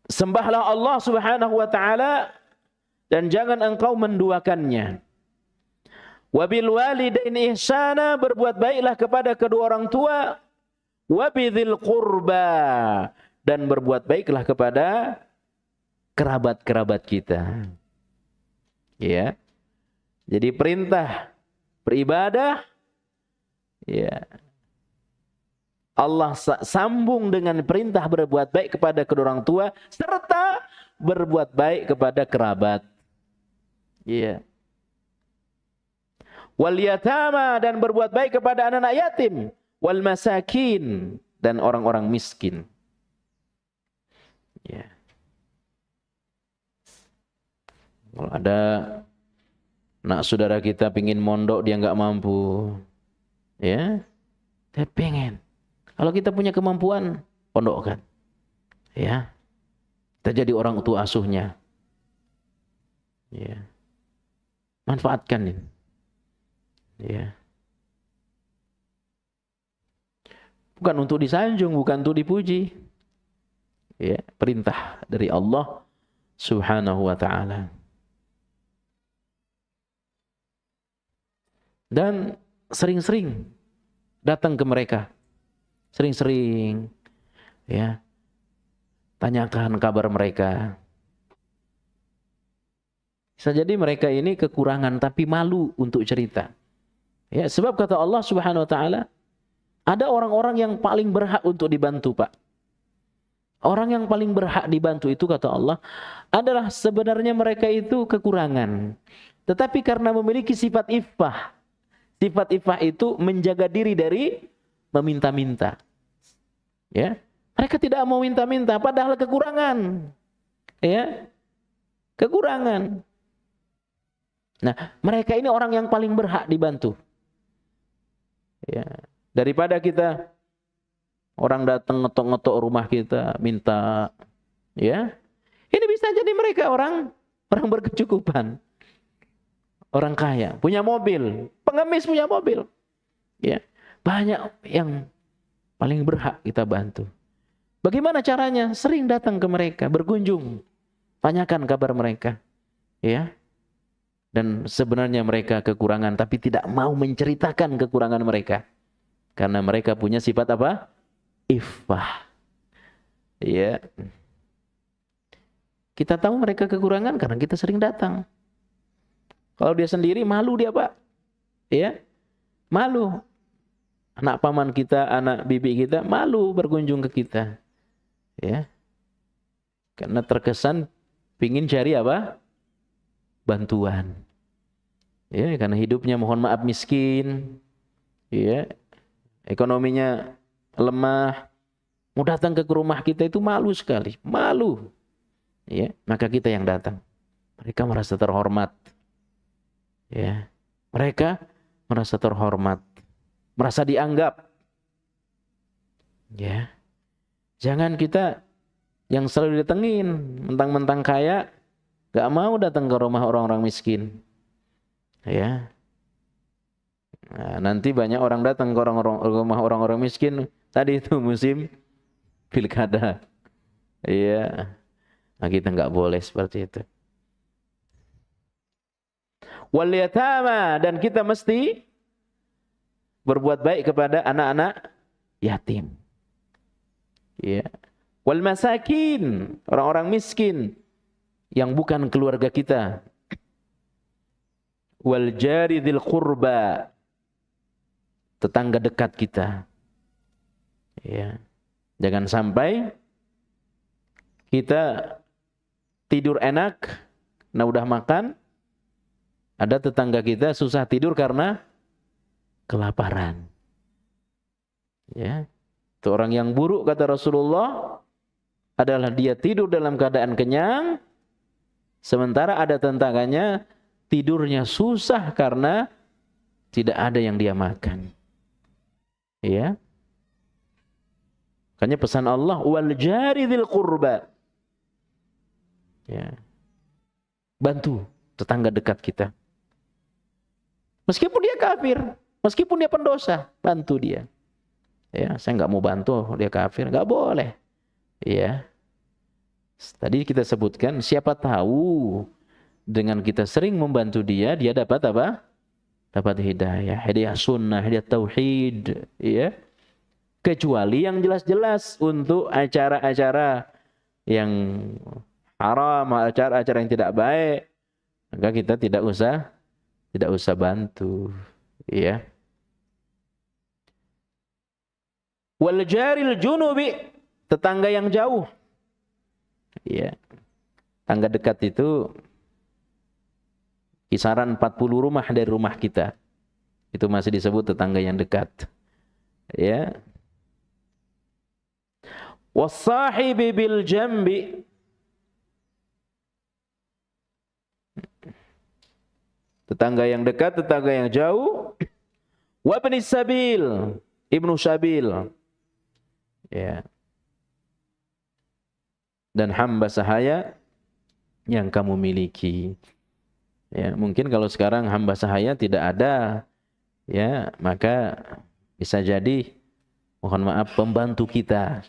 Speaker 1: Sembahlah Allah Subhanahu wa taala dan jangan engkau menduakannya. Wa bil walidaini ihsana, berbuat baiklah kepada kedua orang tua. Wa bidzil qurba, dan berbuat baiklah kepada kerabat-kerabat kita. Ya. Jadi perintah beribadah, ya, Allah sambung dengan perintah berbuat baik kepada kedua orang tua serta berbuat baik kepada kerabat. Ya. Wal yatama, dan berbuat baik kepada anak-anak yatim. Wal masakin, dan orang-orang miskin. Ya. Kalau ada anak saudara kita pingin mondok, dia nggak mampu, ya, dia pengen. Kalau kita punya kemampuan, pondokkan, ya, kita jadi orang tua asuhnya, ya, manfaatkan ini, ya, bukan untuk disanjung, bukan untuk dipuji, ya, perintah dari Allah Subhanahu wa taala. Dan sering-sering datang ke mereka. Sering-sering, ya, tanyakan kabar mereka. Bisa jadi mereka ini kekurangan tapi malu untuk cerita. Ya, sebab kata Allah Subhanahu wa taala, ada orang-orang yang paling berhak untuk dibantu, Pak. Orang yang paling berhak dibantu itu kata Allah adalah sebenarnya mereka itu kekurangan. Tetapi karena memiliki sifat iffah. Sifat iffah itu menjaga diri dari meminta-minta. Ya, mereka tidak mau minta-minta padahal kekurangan. Ya. Kekurangan. Nah, mereka ini orang yang paling berhak dibantu. Ya, daripada kita orang datang ngetok-ngetok rumah kita minta, ya. Ini bisa jadi mereka orang berkecukupan. Orang kaya, punya mobil, pengemis punya mobil. Ya, banyak yang paling berhak kita bantu. Bagaimana caranya? Sering datang ke mereka, berkunjung, tanyakan kabar mereka. Ya. Dan sebenarnya mereka kekurangan tapi tidak mau menceritakan kekurangan mereka. Karena mereka punya sifat apa? Iffah. Ya. Kita tahu mereka kekurangan karena kita sering datang. Kalau dia sendiri malu dia, Pak. Ya. Malu. Anak paman kita, anak bibi kita malu berkunjung ke kita. Ya. Karena terkesan pingin cari apa? Bantuan. Ya, karena hidupnya mohon maaf miskin. Ya. Ekonominya lemah. mau datang ke rumah kita itu malu sekali, malu. Ya, maka kita yang datang. Mereka merasa terhormat. Ya. Mereka merasa terhormat, merasa dianggap. Ya. Jangan kita yang selalu datengin, mentang-mentang kaya, gak mau datang ke rumah orang-orang miskin. Ya. Nah, nanti banyak orang datang ke rumah orang-orang miskin. Tadi itu musim pilkada. Iya. Nah, kita nggak boleh seperti itu. Wal yatama, dan kita mesti berbuat baik kepada anak-anak yatim. Ya. Wal masakin, orang-orang miskin yang bukan keluarga kita. Wal jari dzil qurba, tetangga dekat kita. Ya. Jangan sampai kita tidur enak, nah udah makan, ada tetangga kita susah tidur karena kelaparan. Ya. Itu orang yang buruk kata Rasulullah adalah dia tidur dalam keadaan kenyang, sementara ada tetangganya tidurnya susah karena tidak ada yang dia makan. Ya. Makanya pesan Allah, wal jari dzil qurba. Ya. Bantu tetangga dekat kita. Meskipun dia kafir, meskipun dia pendosa, bantu dia. Ya, saya nggak mau bantu dia kafir, nggak boleh. Ya. Tadi kita sebutkan, siapa tahu dengan kita sering membantu dia, dia dapat apa? Dapat hidayah, hidayah sunnah, hidayah tauhid, ya. Kecuali yang jelas-jelas untuk acara-acara yang haram, acara-acara yang tidak baik, maka kita tidak usah bantu, ya. Wal jaril junubi, tetangga yang jauh. Ya. Tangga dekat itu kisaran 40 rumah dari rumah kita. Itu masih disebut tetangga yang dekat. Ya. Was-sahibi bil jambi, tetangga yang dekat, tetangga yang jauh. Wa ibnis sabil, ibnu sabil. Ya. Dan hamba sahaya yang kamu miliki. Ya, mungkin kalau sekarang hamba sahaya tidak ada, ya, maka bisa jadi mohon maaf pembantu kita.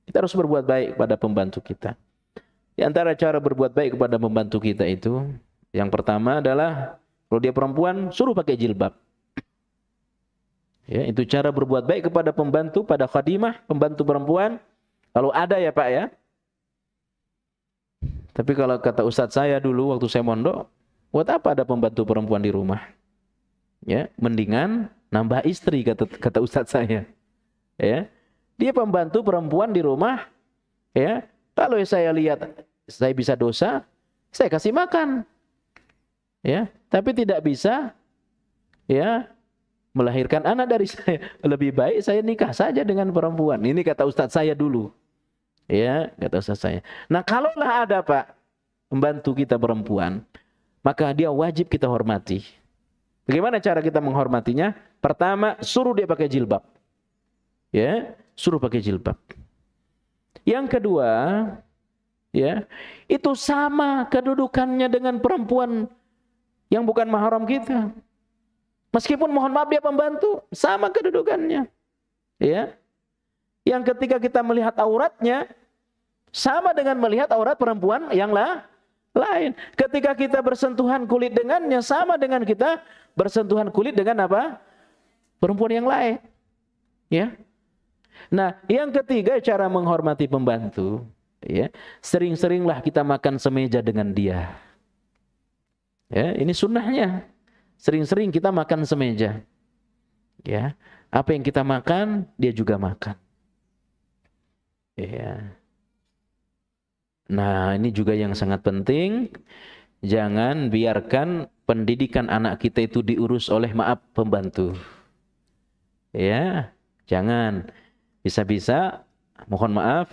Speaker 1: Kita harus berbuat baik pada pembantu kita. Di antara cara berbuat baik kepada pembantu kita itu, yang pertama adalah kalau dia perempuan, suruh pakai jilbab. Ya, itu cara berbuat baik kepada pembantu, pada khadimah, pembantu perempuan. Kalau ada ya Pak ya. Tapi kalau kata ustadz saya dulu waktu saya mondok, buat apa ada pembantu perempuan di rumah? Ya, mendingan nambah istri kata ustadz saya. Ya. Dia pembantu perempuan di rumah, ya. Kalau saya lihat saya bisa dosa, saya kasih makan. Ya, tapi tidak bisa ya melahirkan anak dari saya. Lebih baik saya nikah saja dengan perempuan. Ini kata ustadz saya dulu. Ya, kata ustadz saya. Nah, kalaulah ada Pak pembantu kita perempuan, maka dia wajib kita hormati. Bagaimana cara kita menghormatinya? Pertama, suruh dia pakai jilbab. Ya, suruh pakai jilbab. Yang kedua, ya, itu sama kedudukannya dengan perempuan yang bukan mahram kita. Meskipun mohon maaf dia pembantu, sama kedudukannya. Ya. Yang ketika kita melihat auratnya, sama dengan melihat aurat perempuan yang lain. Ketika kita bersentuhan kulit dengannya, sama dengan kita bersentuhan kulit dengan apa? Perempuan yang lain. Ya. Nah, yang ketiga cara menghormati pembantu, ya, sering-seringlah kita makan semeja dengan dia. Ya, ini sunnahnya. Sering-sering kita makan semeja. Ya, apa yang kita makan, dia juga makan. Ya. Nah, ini juga yang sangat penting. Jangan biarkan pendidikan anak kita itu diurus oleh pembantu. Ya, jangan. Bisa-bisa mohon maaf,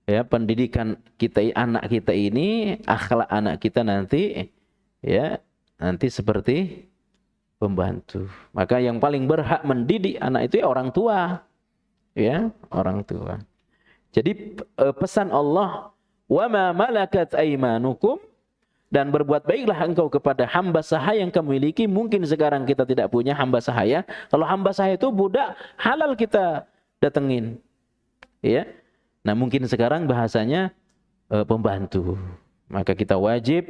Speaker 1: ya, pendidikan kita, anak kita ini, akhlak anak kita nanti, ya, nanti seperti pembantu. Maka yang paling berhak mendidik anak itu ya orang tua, ya, orang tua. Jadi pesan Allah, wa ma malakat aymanukum, dan berbuat baiklah engkau kepada hamba sahaya yang kamu miliki. Mungkin sekarang kita tidak punya hamba sahaya. Kalau hamba sahaya itu budak, halal kita datengin. Ya. Nah, mungkin sekarang bahasanya pembantu. Maka kita wajib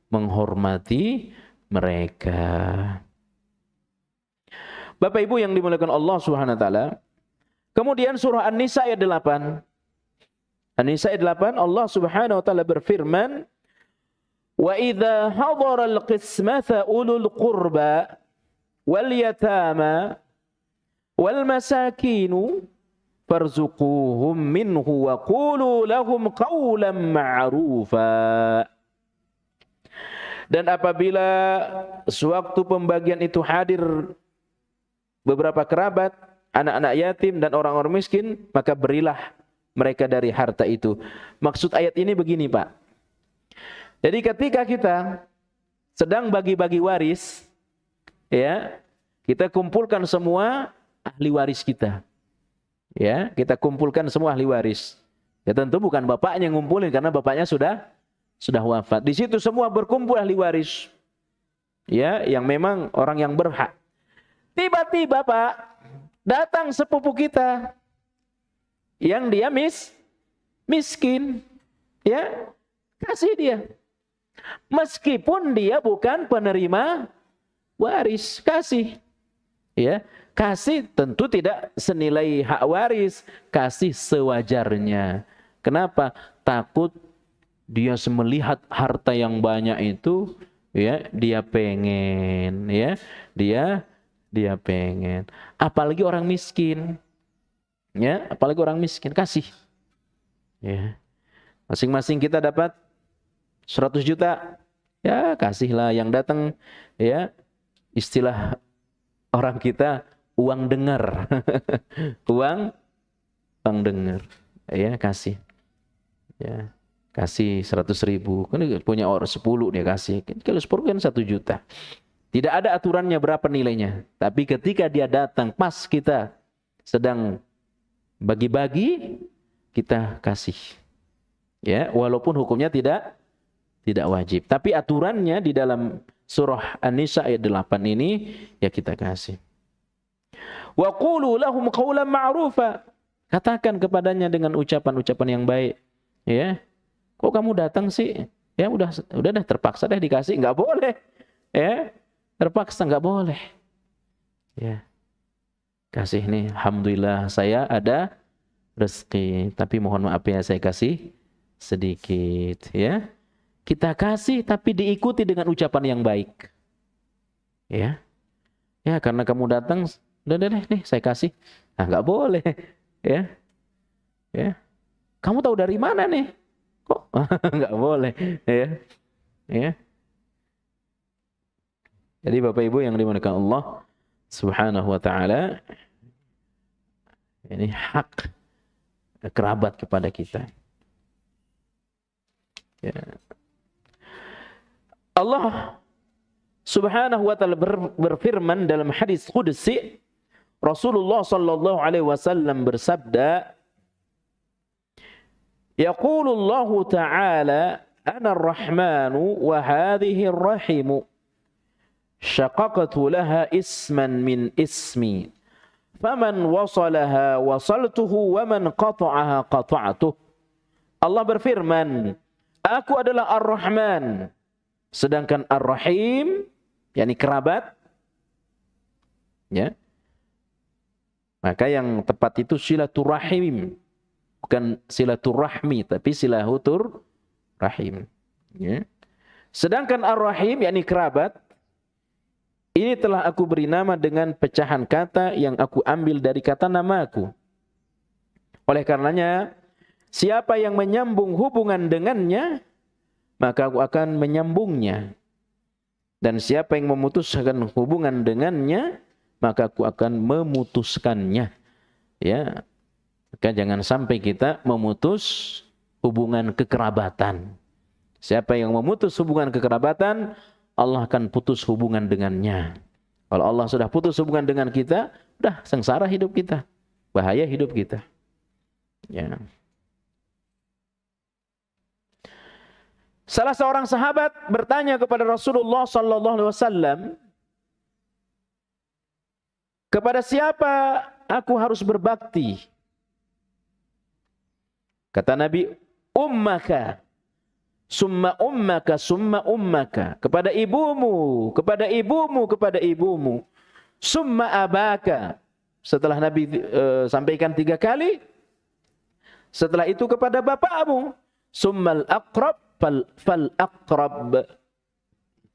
Speaker 1: menghormati mereka. Bapak Ibu yang dimuliakan Allah Subhanahu wa taala. Kemudian surah An-Nisa ayat 8. An-Nisa ayat 8, Allah Subhanahu wa taala berfirman, "Wa idza hadara al-qismata ulul qurba wal yatama wal masakin farzuquhum minhu wa qulu lahum qawlan ma'rufa." Dan apabila sewaktu pembagian itu hadir beberapa kerabat, anak-anak yatim dan orang-orang miskin, maka berilah mereka dari harta itu. Maksud ayat ini begini, Pak. Jadi ketika kita sedang bagi-bagi waris, ya, kita kumpulkan semua ahli waris kita. Ya, kita kumpulkan semua ahli waris. Ya tentu bukan bapaknya yang ngumpulin karena bapaknya sudah wafat. Di situ semua berkumpul ahli waris. Ya, yang memang orang yang berhak. Tiba-tiba, Pak, datang sepupu kita yang dia miskin, ya, kasih dia. Meskipun dia bukan penerima waris, kasih. Ya, kasih tentu tidak senilai hak waris, kasih sewajarnya. Kenapa? Takut dia melihat harta yang banyak itu, ya, dia pengen, ya, dia pengen. Apalagi orang miskin. Ya, apalagi orang miskin, kasih. Ya. Masing-masing kita dapat 100 juta. Ya, kasihlah yang datang, ya. Istilah orang kita, uang dengar. uang dengar. Ya, kasih. Ya. Kasih 100.000. Kan punya orang 10 dia kasih. Kalau 10 kan 1 juta. Tidak ada aturannya berapa nilainya. Tapi ketika dia datang pas kita sedang bagi-bagi, kita kasih. Ya, walaupun hukumnya tidak wajib. Tapi aturannya di dalam surah An-Nisa ayat 8 ini, ya kita kasih. Wa qulu lahum qawlan ma'rufa. Katakan kepadanya dengan ucapan-ucapan yang baik. Ya. Kok kamu datang sih? Ya udah dah terpaksa deh dikasih, enggak boleh. Ya. Terpaksa enggak boleh. Ya. Kasih nih, alhamdulillah saya ada rezeki, tapi mohon maaf ya saya kasih sedikit, ya. Kita kasih tapi diikuti dengan ucapan yang baik. Ya. Ya, karena kamu datang, udah deh nih saya kasih. Nah, enggak boleh, ya. Ya. Kamu tahu dari mana nih? Kok enggak boleh, ya. Ya. Jadi Bapak Ibu yang dimuliakan Allah Subhanahu wa taala, ini hak kerabat kepada kita. Ya. Allah Subhanahu wa taala berfirman dalam hadis qudsi, Rasulullah sallallahu alaihi wasallam bersabda, yaqulullahu ta'ala ana ar-rahmanu wa hadhihi ar-rahimu syaqaqtu laha isman min ismi faman wasalaha wasaltuhu wa man qata'aha qata'tuh. Allah berfirman, aku adalah Ar-Rahman, sedangkan Ar-Rahim yakni kerabat, ya. Maka yang tepat itu silaturahim, bukan silaturahmi tapi silahutur rahim, ya. Sedangkan Ar-Rahim yakni kerabat, ini telah aku beri nama dengan pecahan kata yang aku ambil dari kata namaku. Oleh karenanya, siapa yang menyambung hubungan dengannya, maka aku akan menyambungnya. Dan siapa yang memutuskan hubungan dengannya, maka aku akan memutuskannya. Ya. Maka jangan sampai kita memutus hubungan kekerabatan. Siapa yang memutus hubungan kekerabatan, Allah akan putus hubungan dengannya. Kalau Allah sudah putus hubungan dengan kita, udah sengsara hidup kita. Bahaya hidup kita. Ya. Salah seorang sahabat bertanya kepada Rasulullah sallallahu alaihi wasallam, kepada siapa aku harus berbakti? Kata Nabi, ummaka, summa ummaka, summa ummaka. Kepada ibumu, kepada ibumu, kepada ibumu. Summa abaka. Setelah Nabi sampaikan 3 kali, setelah itu kepada bapakmu. Summal aqrab fal aqrab.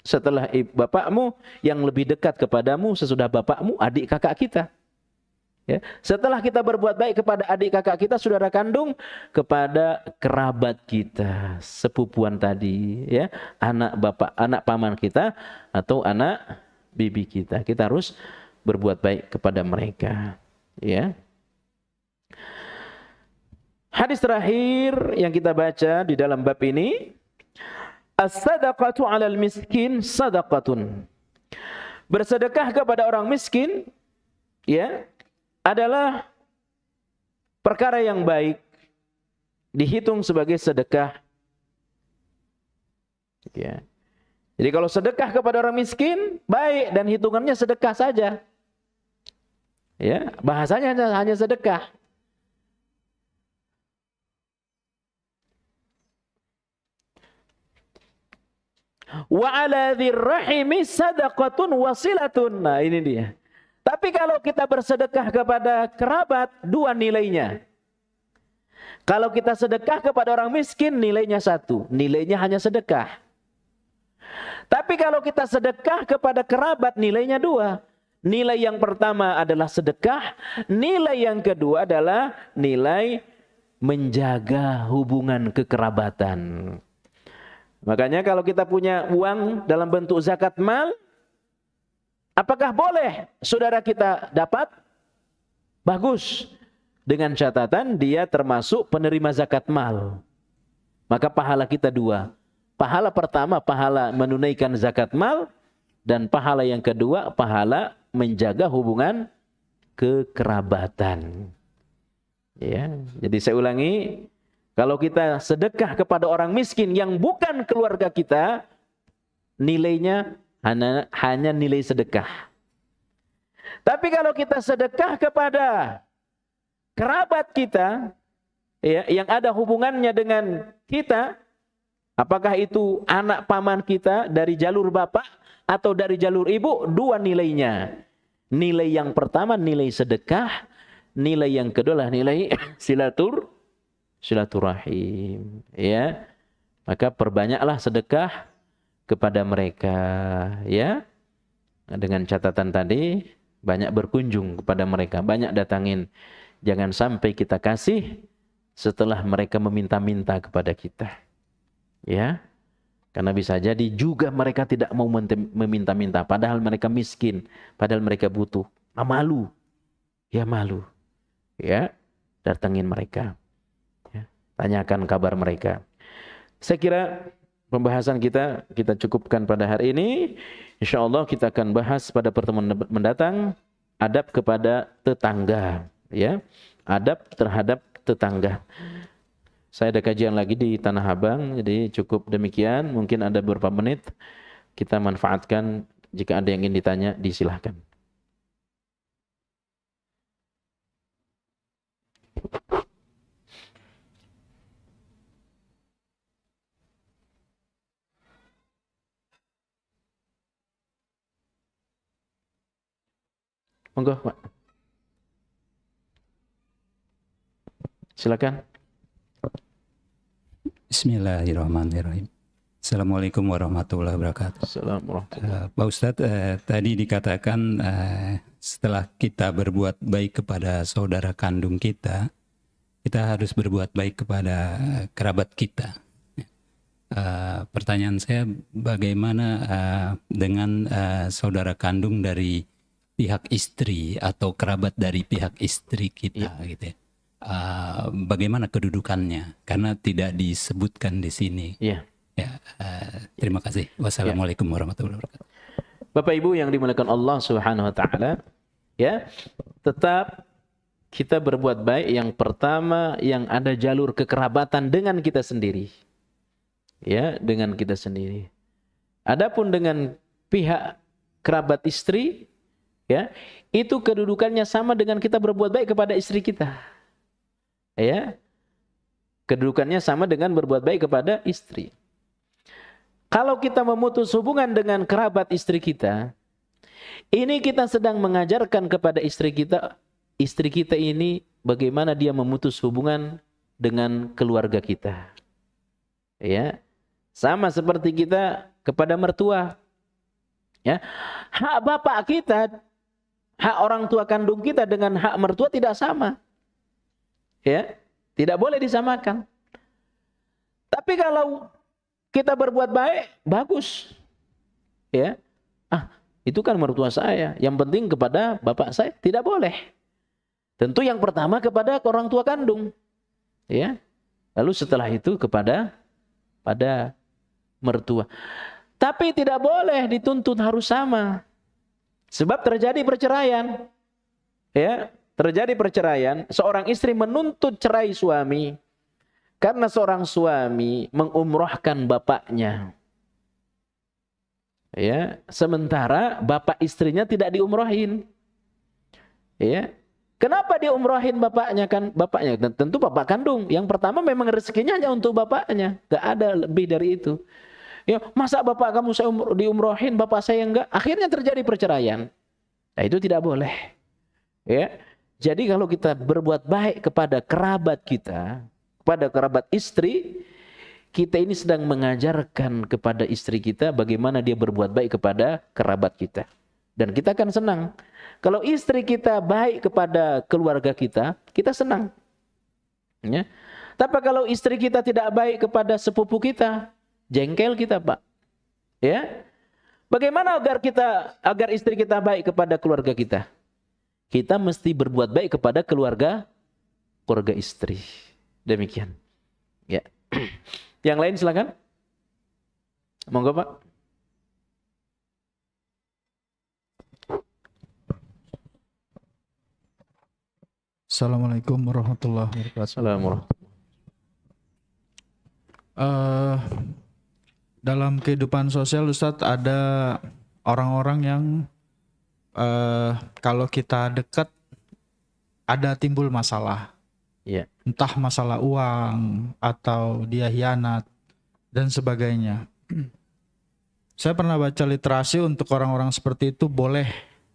Speaker 1: Setelah bapakmu, yang lebih dekat kepadamu sesudah bapakmu, adik kakak kita. Ya. Setelah kita berbuat baik kepada adik kakak kita, saudara kandung, kepada kerabat kita, sepupuan tadi, ya, anak bapak, anak paman kita, atau anak bibi kita. Kita harus berbuat baik kepada mereka. Ya. Hadis terakhir yang kita baca di dalam bab ini, as-sadaqatu 'alal miskin sadaqatun. Bersedekah kepada orang miskin, ya, adalah perkara yang baik, dihitung sebagai sedekah. Ya. Jadi kalau sedekah kepada orang miskin, baik, dan hitungannya sedekah saja. Ya, bahasanya hanya sedekah. Wa 'ala dzirrahimi sadaqatun wasilatun. Nah, ini dia. Tapi kalau kita bersedekah kepada kerabat, 2 nilainya. Kalau kita sedekah kepada orang miskin, nilainya 1. Nilainya hanya sedekah. Tapi kalau kita sedekah kepada kerabat, nilainya 2. Nilai yang pertama adalah sedekah. Nilai yang kedua adalah nilai menjaga hubungan kekerabatan. Makanya kalau kita punya uang dalam bentuk zakat mal, apakah boleh saudara kita dapat? Bagus. Dengan catatan dia termasuk penerima zakat mal. Maka pahala kita 2. Pahala pertama, pahala menunaikan zakat mal. Dan pahala yang kedua, pahala menjaga hubungan kekerabatan. Ya, jadi saya ulangi. Kalau kita sedekah kepada orang miskin yang bukan keluarga kita, nilainya hanya nilai sedekah. Tapi kalau kita sedekah kepada kerabat kita, ya, yang ada hubungannya dengan kita, apakah itu anak paman kita dari jalur bapak atau dari jalur ibu, 2 nilainya. Nilai yang pertama nilai sedekah, nilai yang kedua adalah nilai silaturahim, ya. Maka perbanyaklah sedekah kepada mereka, ya. Dengan catatan tadi, banyak berkunjung kepada mereka, banyak datangin. Jangan sampai kita kasih setelah mereka meminta-minta kepada kita. Ya. Karena bisa jadi juga mereka tidak mau meminta-minta, padahal mereka miskin, padahal mereka butuh. Malu. Ya malu. Ya, datangin mereka. Tanyakan kabar mereka. Saya kira pembahasan kita cukupkan pada hari ini. InsyaAllah kita akan bahas pada pertemuan mendatang adab kepada tetangga, ya. Adab terhadap tetangga. Saya ada kajian lagi di Tanah Abang, jadi cukup demikian. Mungkin ada beberapa menit kita manfaatkan. Jika ada yang ingin ditanya, disilahkan. Monggo, Pak. Silakan.
Speaker 2: Bismillahirrahmanirrahim. Assalamualaikum warahmatullahi wabarakatuh.
Speaker 1: Assalamualaikum.
Speaker 2: Pak Ustadz, tadi dikatakan setelah kita berbuat baik kepada saudara kandung kita harus berbuat baik kepada kerabat kita. Pertanyaan saya, bagaimana dengan saudara kandung dari pihak istri atau kerabat dari pihak istri kita, gitu ya. bagaimana kedudukannya, karena tidak disebutkan di sini.
Speaker 1: Ya.
Speaker 2: Ya, terima kasih. Wassalamualaikum warahmatullahi wabarakatuh.
Speaker 1: Bapak Ibu yang dimuliakan Allah Subhanahu wa taala, ya. Tetap kita berbuat baik yang pertama yang ada jalur kekerabatan dengan kita sendiri. Ya, dengan kita sendiri. Adapun dengan pihak kerabat istri, ya, itu kedudukannya sama dengan kita berbuat baik kepada istri kita. Ya. Kedudukannya sama dengan berbuat baik kepada istri. Kalau kita memutus hubungan dengan kerabat istri kita, ini kita sedang mengajarkan kepada istri kita ini bagaimana dia memutus hubungan dengan keluarga kita. Ya. Sama seperti kita kepada mertua. Ya. Hak bapak kita, hak orang tua kandung kita dengan hak mertua tidak sama. Ya. Tidak boleh disamakan. Tapi kalau kita berbuat baik, bagus. Ya. Itu kan mertua saya. Yang penting kepada bapak saya tidak boleh. Tentu yang pertama kepada orang tua kandung. Ya. Lalu setelah itu kepada mertua. Tapi tidak boleh dituntut harus sama. Sebab terjadi perceraian. Ya, terjadi perceraian, seorang istri menuntut cerai suami karena seorang suami mengumrohkan bapaknya. Ya, sementara bapak istrinya tidak diumrohin. Ya. Kenapa dia umrohin bapaknya? Kan bapaknya tentu bapak kandung. Yang pertama memang rezekinya hanya untuk bapaknya, enggak ada lebih dari itu. Ya, masa bapak kamu saya diumrohin, bapak saya enggak? Akhirnya terjadi perceraian. Nah, itu tidak boleh. Ya. Jadi kalau kita berbuat baik kepada kerabat kita, kepada kerabat istri, kita ini sedang mengajarkan kepada istri kita bagaimana dia berbuat baik kepada kerabat kita. Dan kita akan senang. Kalau istri kita baik kepada keluarga kita, kita senang. Ya. Tapi kalau istri kita tidak baik kepada sepupu kita, jengkel kita, Pak. Ya. Bagaimana agar istri kita baik kepada keluarga kita? Kita mesti berbuat baik kepada keluarga istri. Demikian. Ya. Yang lain silakan. Monggo, Pak.
Speaker 3: Assalamualaikum warahmatullahi wabarakatuh.
Speaker 1: Assalamualaikum.
Speaker 3: Dalam kehidupan sosial, Ustadz, ada orang-orang yang kalau kita dekat ada timbul masalah.
Speaker 1: Ya.
Speaker 3: Entah masalah uang atau dia hianat dan sebagainya. Saya pernah baca literasi untuk orang-orang seperti itu boleh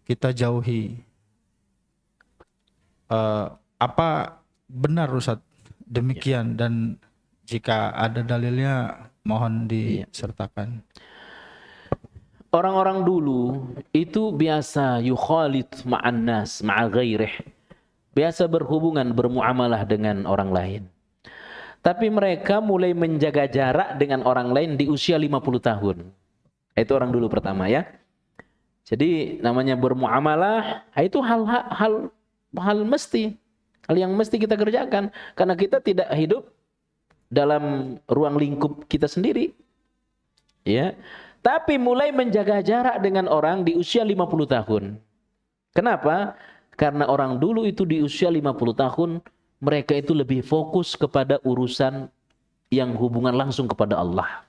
Speaker 3: kita jauhi. Apa benar Ustadz demikian? Dan jika ada dalilnya mohon disertakan.
Speaker 1: Orang-orang dulu itu biasa yukhalit ma'an nas, ma'a ghairih. Biasa berhubungan, bermuamalah dengan orang lain. Tapi mereka mulai menjaga jarak dengan orang lain di usia 50 tahun. Itu orang dulu pertama ya. Jadi namanya bermuamalah, itu hal mesti. Hal yang mesti kita kerjakan. Karena kita tidak hidup dalam ruang lingkup kita sendiri. Ya. Tapi mulai menjaga jarak dengan orang di usia 50 tahun. Kenapa? Karena orang dulu itu di usia 50 tahun, mereka itu lebih fokus kepada urusan yang hubungan langsung kepada Allah.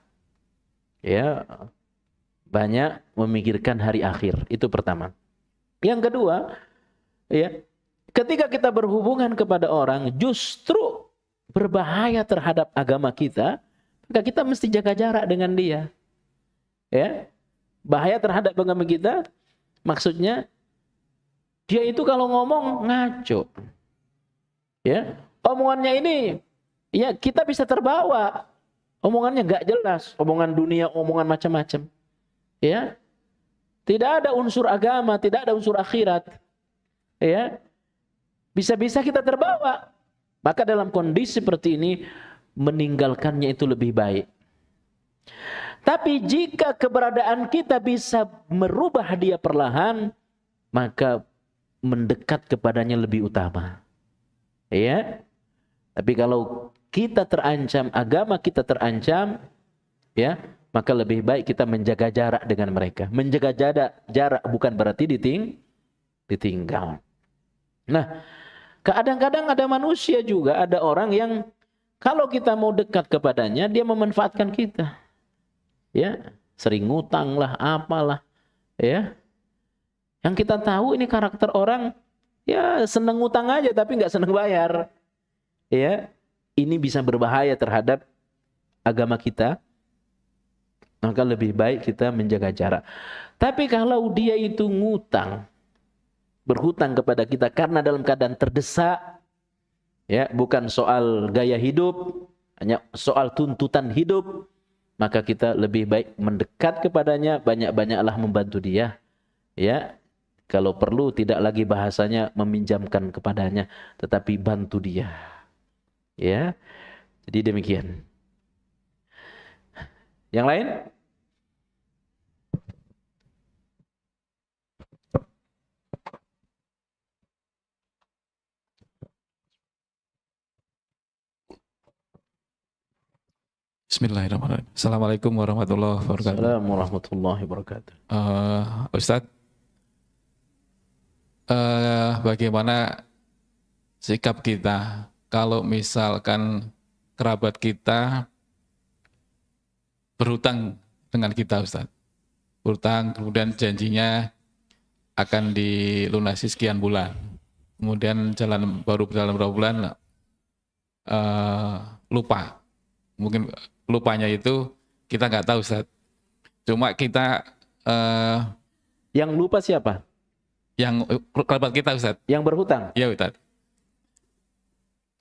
Speaker 1: Ya. Banyak memikirkan hari akhir. Itu pertama. Yang kedua, ya, ketika kita berhubungan kepada orang justru berbahaya terhadap agama kita, maka kita mesti jaga jarak dengan dia. Ya, bahaya terhadap agama kita, maksudnya dia itu kalau ngomong ngaco. Ya, omongannya ini ya kita bisa terbawa. Omongannya nggak jelas, omongan dunia, omongan macam-macam. Ya. Tidak ada unsur agama, tidak ada unsur akhirat. Ya. Bisa-bisa kita terbawa. Maka dalam kondisi seperti ini meninggalkannya itu lebih baik. Tapi jika keberadaan kita bisa merubah dia perlahan, maka mendekat kepadanya lebih utama. Ya, Tapi kalau kita terancam, agama kita terancam, ya, maka lebih baik kita menjaga jarak dengan mereka. Menjaga jarak bukan berarti ditinggal. Nah, kadang-kadang ada manusia juga, ada orang yang kalau kita mau dekat kepadanya, dia memanfaatkan kita. Ya, sering ngutang lah, apalah, ya. Yang kita tahu ini karakter orang, ya seneng ngutang aja tapi nggak seneng bayar. Ya, ini bisa berbahaya terhadap agama kita. Maka lebih baik kita menjaga jarak. Tapi kalau dia itu ngutang, berhutang kepada kita karena dalam keadaan terdesak, ya, bukan soal gaya hidup, hanya soal tuntutan hidup, maka kita lebih baik mendekat kepadanya, banyak-banyaklah membantu dia. Ya, kalau perlu tidak lagi bahasanya meminjamkan kepadanya, tetapi bantu dia. Ya, jadi demikian. Yang lain?
Speaker 4: Bismillahirrahmanirrahim. Assalamualaikum warahmatullahi wabarakatuh.
Speaker 1: Assalamualaikum warahmatullahi wabarakatuh.
Speaker 4: Ustadz, bagaimana sikap kita kalau misalkan kerabat kita berhutang dengan kita, Ustadz? Berhutang, kemudian janjinya akan dilunasi sekian bulan. Kemudian baru berjalan beberapa bulan, lupa. Mungkin lupanya itu kita nggak tahu, Ustadz. Cuma kita
Speaker 1: Yang lupa siapa?
Speaker 4: yang kerabat kita, Ustadz.
Speaker 1: Yang berhutang.
Speaker 4: Iya, Ustadz.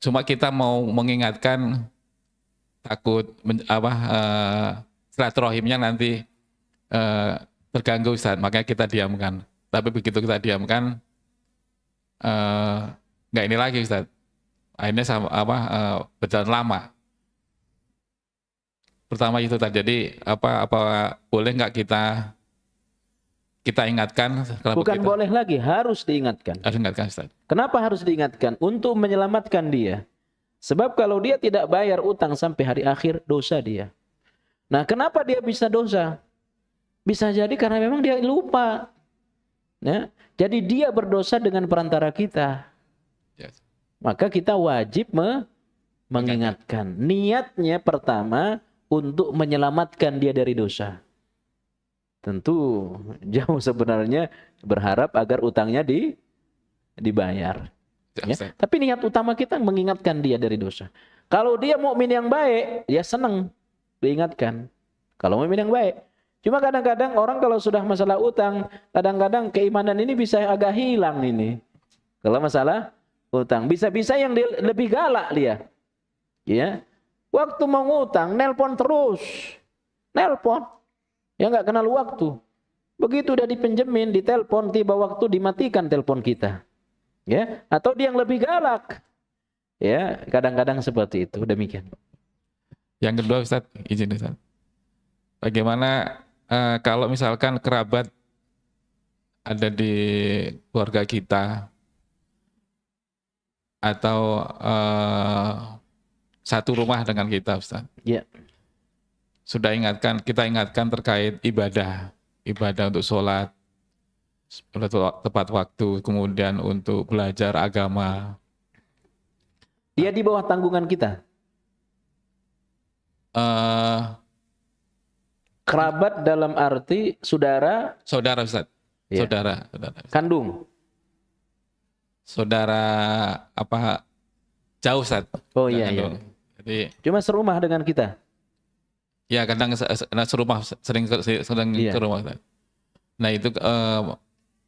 Speaker 4: Cuma kita mau mengingatkan, takut silaturahimnya nanti terganggu, Ustadz. Makanya kita diamkan. Tapi begitu kita diamkan, nggak ini lagi, Ustadz. Akhirnya berjalan lama. Pertama itu tadi, jadi apa boleh nggak kita ingatkan?
Speaker 1: Bukan
Speaker 4: kita,
Speaker 1: boleh lagi, harus diingatkan.
Speaker 4: harus ingatkan, Ustaz.
Speaker 1: Kenapa harus diingatkan? Untuk menyelamatkan dia. Sebab kalau dia tidak bayar utang sampai hari akhir, dosa dia. Nah, kenapa dia bisa dosa? Bisa jadi karena memang dia lupa. Ya, jadi dia berdosa dengan perantara kita.
Speaker 4: Yes.
Speaker 1: Maka kita wajib mengingatkan. Niatnya pertama untuk menyelamatkan dia dari dosa. Tentu jauh sebenarnya berharap agar utangnya dibayar. Ya. Tapi niat utama kita mengingatkan dia dari dosa. Kalau dia mukmin yang baik, dia senang diingatkan. Kalau mukmin yang baik. Cuma kadang-kadang orang kalau sudah masalah utang, kadang-kadang keimanan ini bisa agak hilang ini. Kalau masalah utang, bisa-bisa yang lebih galak dia. Ya. Waktu mau ngutang, nelpon terus. Nelpon. Ya nggak kenal waktu. Begitu udah dipinjemin, ditelepon, tiba waktu dimatikan telepon kita. Ya, atau dia yang lebih galak. Ya, kadang-kadang seperti itu. Demikian.
Speaker 4: Yang kedua, Ustaz, izin, Ustaz. Bagaimana kalau misalkan kerabat ada di keluarga kita atau satu rumah dengan kita, Ustaz?
Speaker 1: Ya.
Speaker 4: Kita ingatkan terkait ibadah untuk sholat tepat waktu, kemudian untuk belajar agama.
Speaker 1: Dia di bawah tanggungan kita. Kerabat dalam arti saudara.
Speaker 4: Saudara, Ustaz.
Speaker 1: Ya.
Speaker 4: Saudara.
Speaker 1: Kandung.
Speaker 4: Saudara jauh, Ustaz.
Speaker 1: Oh iya, iya.
Speaker 4: Jadi
Speaker 1: cuma serumah dengan kita.
Speaker 4: Ya, kadang serumah, sering
Speaker 1: Iya.
Speaker 4: ke rumah. Nah, itu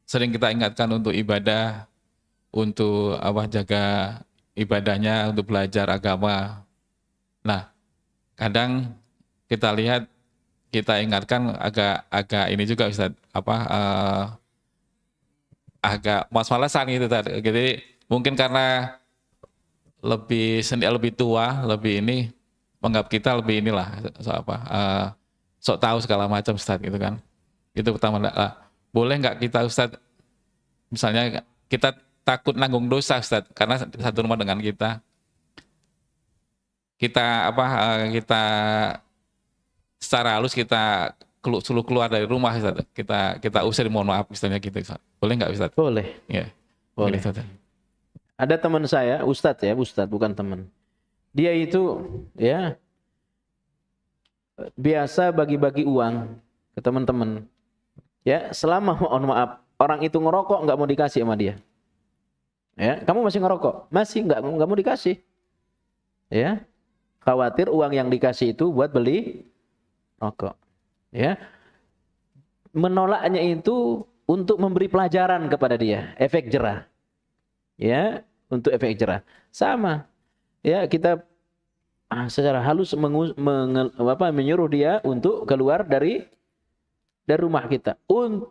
Speaker 4: sering kita ingatkan untuk ibadah, untuk jaga ibadahnya, untuk belajar agama. Nah, kadang kita lihat, kita ingatkan agak ini juga, Ustaz, agak mas-malasan gitu tadi. Jadi mungkin karena lebih tua, lebih ini, menganggap kita lebih inilah sok tahu segala macam, Ustaz, gitu kan. Itu pertama. Boleh nggak kita, Ustaz, misalnya kita takut nanggung dosa, Ustaz, karena satu rumah dengan kita, kita secara halus kita suruh keluar dari rumah, Ustaz. Kita usir, mohon maaf istilahnya gitu, Ustaz. Boleh nggak, Ustaz?
Speaker 1: Boleh.
Speaker 4: Ya.
Speaker 1: Boleh.
Speaker 4: Ustaz.
Speaker 1: Ada teman saya, Ustadz bukan teman. Dia itu ya biasa bagi-bagi uang ke teman-teman. Ya, selama mohon maaf orang itu ngerokok nggak mau dikasih sama dia. Ya, kamu masih ngerokok, masih nggak mau dikasih. Ya, khawatir uang yang dikasih itu buat beli rokok. Ya, menolaknya itu untuk memberi pelajaran kepada dia, efek jerah. Ya, untuk efek jerah. Sama. Ya, kita secara halus menyuruh dia untuk keluar dari rumah kita.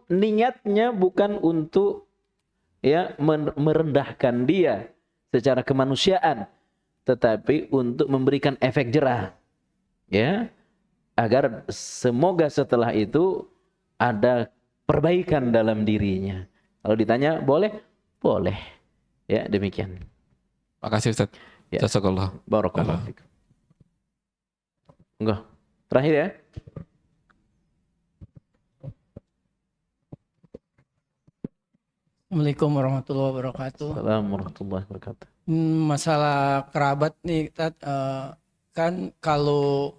Speaker 1: Niatnya bukan untuk ya merendahkan dia secara kemanusiaan, tetapi untuk memberikan efek jerah. Ya, agar semoga setelah itu ada perbaikan dalam dirinya. Kalau ditanya boleh? Boleh. Ya, demikian.
Speaker 4: Makasih, Ustaz.
Speaker 1: Ya.
Speaker 4: Jazakallah.
Speaker 1: Barakallahu fikum. Enggak. Terakhir ya.
Speaker 5: Assalamualaikum warahmatullahi wabarakatuh.
Speaker 1: Assalamualaikum warahmatullahi wabarakatuh.
Speaker 5: Masalah kerabat nih, kan kalau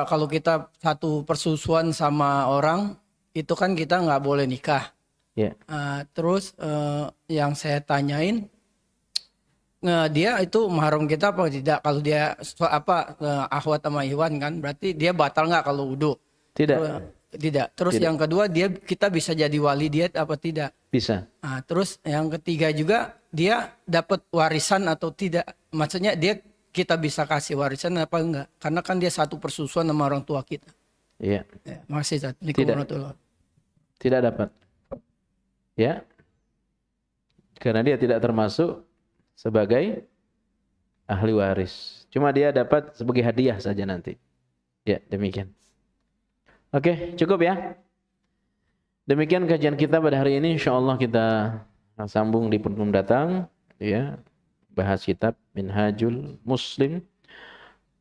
Speaker 5: kalau kita satu persusuan sama orang itu kan kita nggak boleh nikah.
Speaker 1: Ya.
Speaker 5: Terus yang saya tanyain, dia itu mahram kita apa tidak? Kalau dia akhwat sama ikhwan kan, berarti dia batal nggak kalau wudu?
Speaker 1: Tidak.
Speaker 5: Tidak. Terus
Speaker 1: Tidak.
Speaker 5: yang kedua, kita bisa jadi wali dia apa tidak?
Speaker 1: Bisa.
Speaker 5: Terus yang ketiga juga, dia dapat warisan atau tidak? Maksudnya kita bisa kasih warisan apa enggak? Karena kan dia satu persusuan sama orang tua kita.
Speaker 1: Iya.
Speaker 5: Ya, makasih.
Speaker 1: Tidak. Tidak dapat. Ya. Karena dia tidak termasuk sebagai ahli waris. Cuma dia dapat sebagai hadiah saja nanti. Ya, demikian. Oke, cukup ya. Demikian kajian kita pada hari ini. InsyaAllah kita sambung di pertemuan mendatang. Ya, bahas kitab Minhajul Muslim.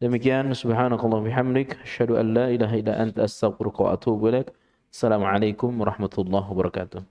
Speaker 1: Demikian, subhanakallah bihamdik. Asyhadu an la ilaha illa anta astaghfiruka wa atubu ilaik. Assalamualaikum warahmatullahi wabarakatuh.